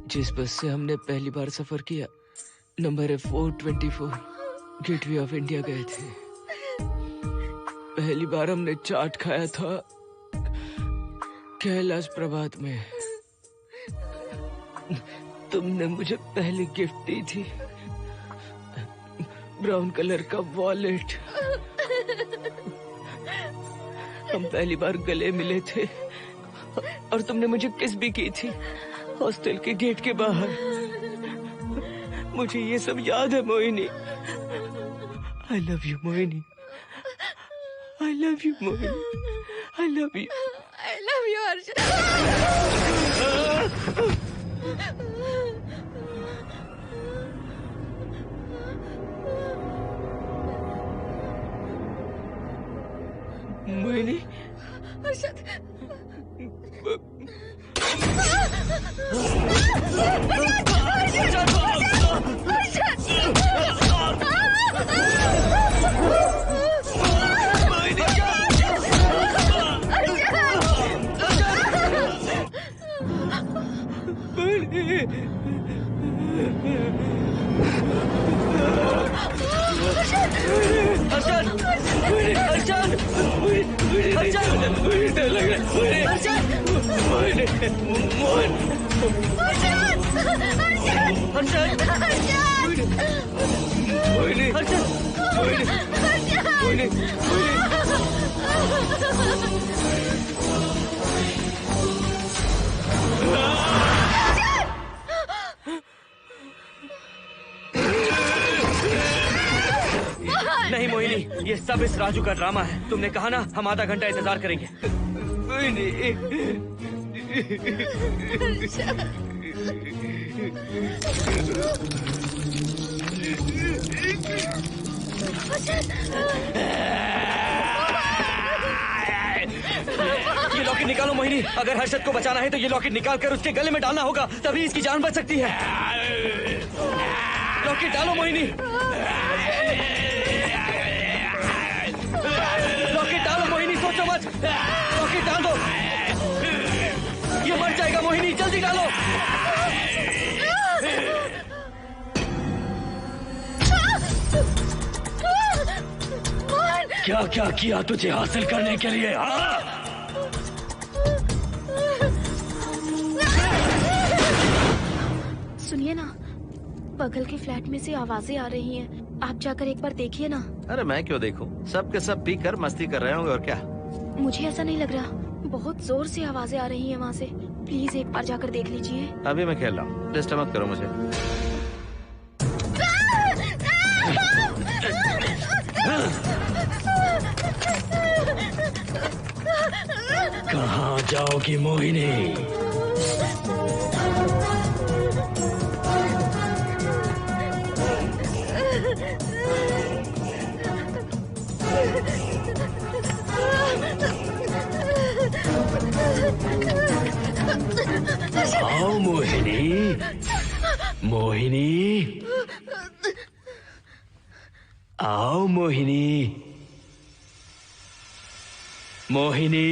जिस बस से हमने पहली बार सफर किया, नंबर है 424, गेटवे ऑफ इंडिया गए थे। पहली बार हमने चाट खाया था कैलाश प्रभात में। तुमने मुझे पहली गिफ्ट दी थी, ब्राउन कलर का वॉलेट। हम पहली बार गले मिले थे और तुमने मुझे किस भी की थी हॉस्टल के गेट के बाहर। मुझे ये सब याद है Mohini. I love you Mohini, I love you Mohini, I love you, I love you Harshad. Mohini, Harshad, नहीं मोहिनी, ये सब इस राजू का ड्रामा है। तुमने कहा ना हम आधा घंटा इंतजार करेंगे। ये लॉकेट निकालो मोहिनी। अगर हर्षद को बचाना है तो ये लॉकेट निकाल कर उसके गले में डालना होगा, तभी इसकी जान बच सकती है। लॉकेट डालो मोहिनी, लॉकेट डालो मोहिनी, सोचो मत। लॉकेट डाल दो, ये मर जाएगा मोहिनी, जल्दी डालो। क्या क्या किया तुझे हासिल करने के लिए? सुनिए ना, बगल के फ्लैट में से आवाजें आ रही हैं। आप जाकर एक बार देखिए ना। अरे मैं क्यों देखूं? सब के सब पी कर मस्ती कर रहे होंगे और क्या। मुझे ऐसा नहीं लग रहा, बहुत जोर से आवाजें आ रही हैं वहाँ से। प्लीज एक बार जाकर देख लीजिए। अभी मैं खेल रहा हूँ, डिस्टर्ब मत करो मुझे। कहाँ जाओगी मोहिनी? आओ मोहिनी, मोहिनी, आओ मोहिनी, मोहिनी।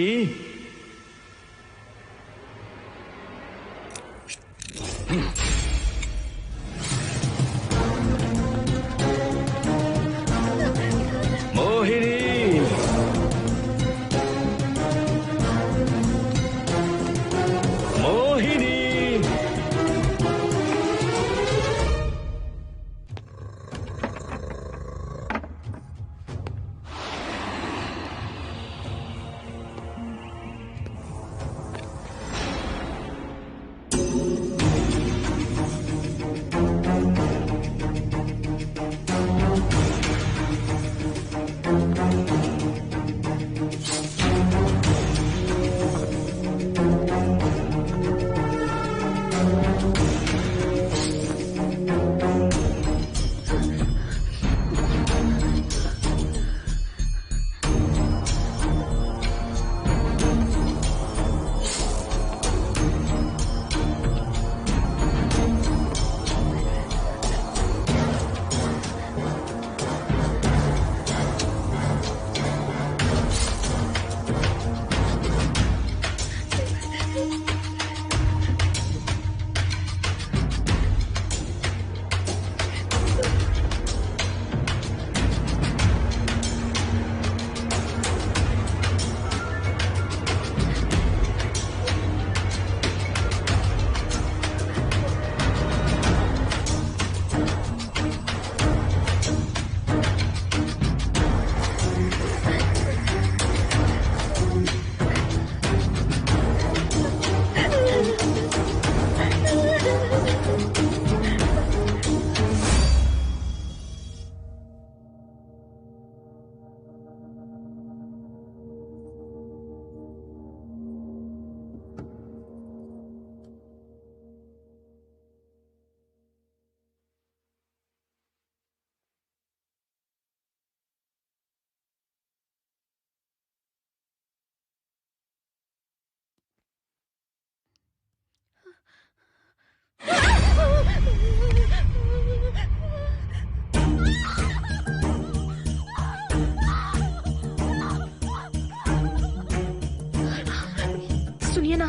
सुनिए ना,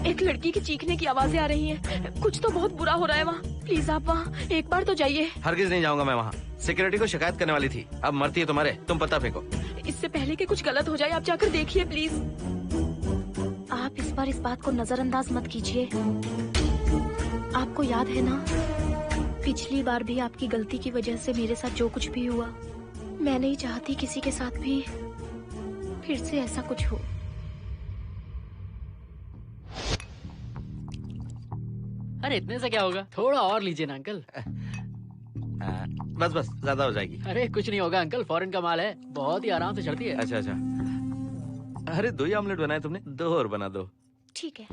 एक लड़की की चीखने की आवाजें आ रही हैं। कुछ तो बहुत बुरा हो रहा है वहाँ। प्लीज आप वहाँ एक बार तो जाइए। हरगिज नहीं जाऊंगा मैं वहाँ। सिक्योरिटी को शिकायत करने वाली थी, अब मरती है तुम्हारे, तुम पता फेंको। इससे पहले कि कुछ गलत हो जाए, आप जाकर देखिए प्लीज। आप इस बार इस बात को नजरअंदाज मत कीजिए। आपको याद है ना, पिछली बार भी आपकी गलती की वजह से मेरे साथ जो कुछ भी हुआ, मैं नहीं चाहती किसी के साथ भी फिर से ऐसा कुछ हो। अरे इतने से क्या होगा, थोड़ा और लीजिए ना अंकल। बस बस, ज्यादा हो जाएगी। अरे कुछ नहीं होगा अंकल, फॉरेन का माल है, बहुत ही आराम से चढ़ती है। अच्छा अच्छा। अरे 2 ही ऑमलेट बनाए तुमने, 2 और बना दो। ठीक है।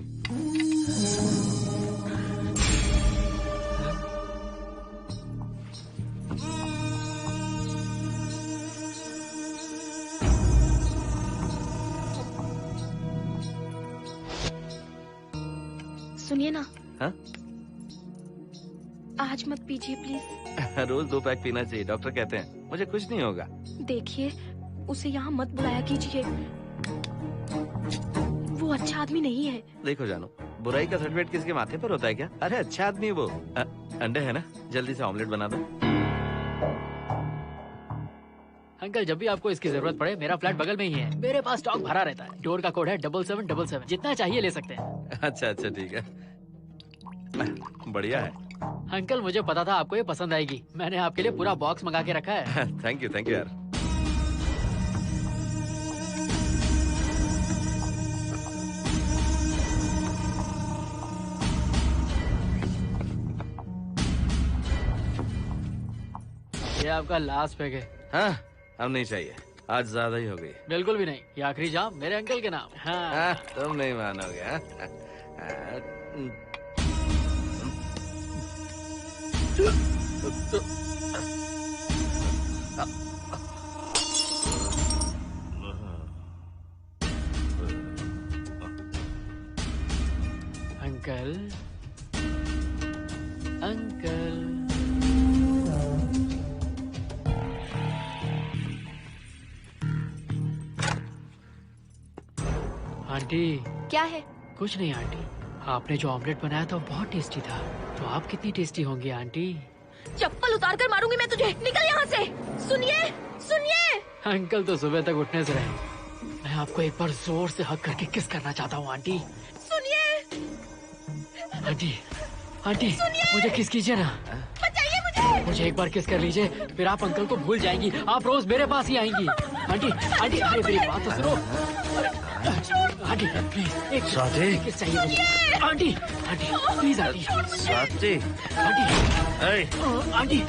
सुनिए ना। हाँ? आज मत पीजिए प्लीज। रोज 2 पैक पीना चाहिए, डॉक्टर कहते हैं। मुझे कुछ नहीं होगा। देखिए, उसे यहाँ मत बुलाया कीजिए। वो वो अच्छा आदमी नहीं है। देखो जानो, बुराई का सर्टिफिकेट किसके माथे पर होता है क्या? अरे अच्छा आदमी है वो। अंडे है ना, जल्दी से ऑमलेट बना दो। अंकल जब भी आपको इसकी जरूरत पड़े, मेरा फ्लैट बगल में ही है, मेरे पास स्टॉक भरा रहता है। डोर का कोड है 7777, जितना चाहिए ले सकते हैं। अच्छा अच्छा ठीक है, बढ़िया है। अंकल मुझे पता था आपको ये पसंद आएगी, मैंने आपके लिए पूरा बॉक्स मंगा के रखा है। थैंक यू यार। ये आपका लास्ट पैक है। हाँ, अब नहीं चाहिए, आज ज्यादा ही हो गई। बिल्कुल भी नहीं, ये आखिरी जाम मेरे अंकल के नाम। हाँ। तुम नहीं मानोगे। Uncle uncle aunty. क्या है? कुछ नहीं आंटी, आपने जो ऑमलेट बनाया था बहुत टेस्टी था, तो आप कितनी टेस्टी होंगी आंटी। चप्पल उतार कर मारूंगी मैं तुझे, निकल यहाँ से। सुनिए सुनिए। अंकल तो सुबह तक उठने से रहे, मैं आपको एक बार जोर से हक करके किस करना चाहता हूँ आंटी। सुनिए आंटी, आंटी मुझे किस कीजिए ना, बचाइए मुझे एक बार किस कर लीजिए, फिर आप अंकल को भूल जाएंगी, आप रोज मेरे पास ही आएंगी। आंटी आंटी अरे मेरी बात तो सुनो। आंटी प्लीज एक किस चाहिए मुझे। Aunty aunty please aunty. Swati aunty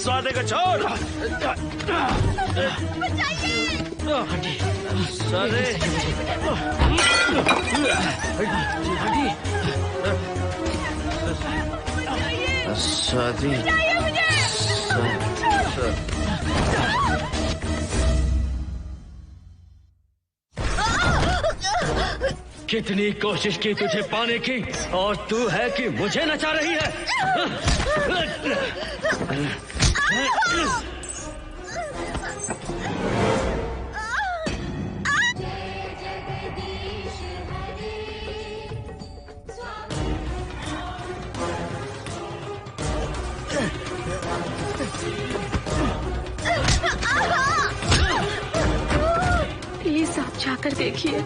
Swati को छोड़। आंटी स्वाति कितनी कोशिश की तुझे पाने की, और तू है कि मुझे नचा रही है। प्लीज आप जाकर देखिए।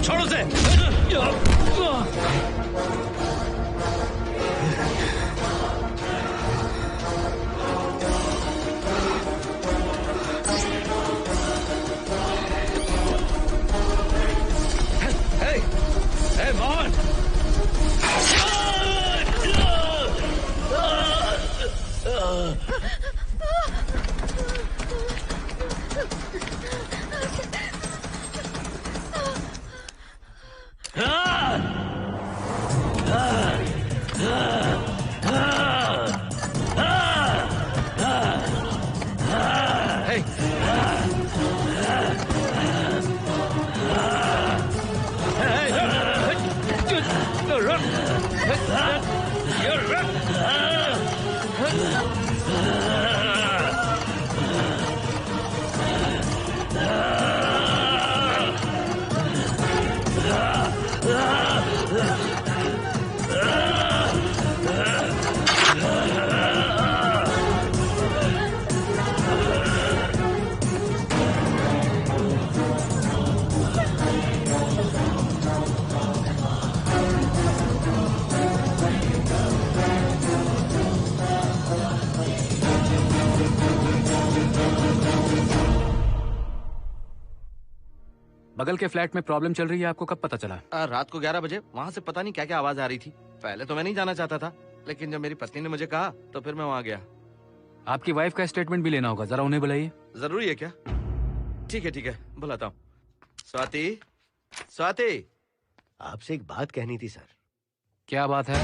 छोड़ो से। Hey, Mohan! बगल के फ्लैट में प्रॉब्लम चल रही है, आपको कब पता चला? रात को 11 बजे वहाँ से पता नहीं क्या क्या आवाज आ रही थी। पहले तो मैं नहीं जाना चाहता था, लेकिन जब मेरी पत्नी ने मुझे कहा तो फिर मैं वहाँ गया। आपकी वाइफ का स्टेटमेंट भी लेना होगा, जरा उन्हें बुलाइए। जरूरी है क्या? ठीक है, बुलाता हूँ। स्वाति, स्वाति, आपसे एक बात कहनी थी सर। क्या बात है?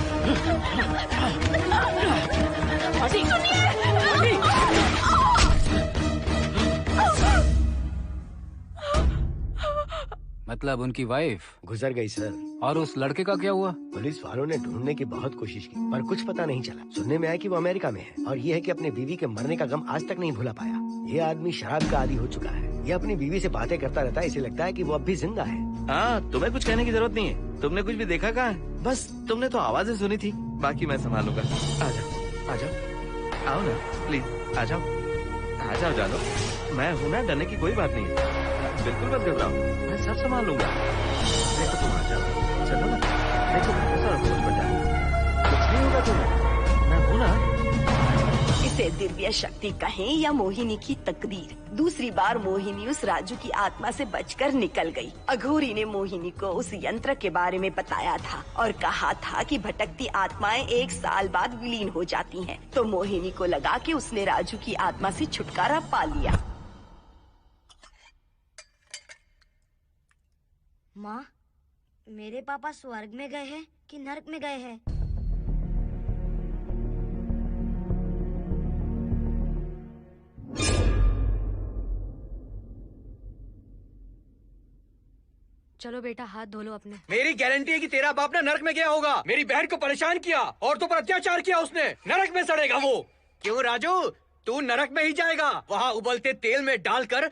मतलब उनकी वाइफ गुजर गई सर। और उस लड़के का क्या हुआ? पुलिस वालों ने ढूंढने की बहुत कोशिश की पर कुछ पता नहीं चला। सुनने में आया कि वो अमेरिका में है और ये है कि अपने बीवी के मरने का गम आज तक नहीं भुला पाया। ये आदमी शराब का आदी हो चुका है। ये अपनी बीवी से बातें करता रहता है, इसे लगता है कि वो अब भी जिंदा है। हाँ, तुम्हें कुछ कहने की जरूरत नहीं है। तुमने कुछ भी देखा कहाँ है? बस तुमने तो आवाजें सुनी थी, बाकी मैं संभालूंगा। आ जाओ, आओ ना प्लीज, आ जाओ जानो। मैं हूँ ना, डरने की कोई बात नहीं है। बिल्कुल मत घबराओ, मैं सब संभाल लूंगा। देखो तुम आ जाओ, चलो ना। देखो कुछ नहीं होगा तुम्हें, मैं हूँ ना। इसे दिव्य शक्ति कहें या मोहिनी की तकदीर, दूसरी बार मोहिनी उस राजू की आत्मा से बचकर निकल गई। अघोरी ने मोहिनी को उस यंत्र के बारे में बताया था और कहा था कि भटकती आत्माएं 1 साल बाद विलीन हो जाती हैं। तो मोहिनी को लगा कि उसने राजू की आत्मा से छुटकारा पा लिया। माँ, मेरे पापा स्वर्ग में गए हैं कि नरक में गए हैं? चलो बेटा, हाथ धो लो अपने। मेरी गारंटी है कि तेरा बाप ना नरक में गया होगा। मेरी बहन को परेशान किया, औरतों पर अत्याचार किया उसने। नरक में सड़ेगा वो। क्यों राजू, तू नरक में ही जाएगा। वहाँ उबलते तेल में डालकर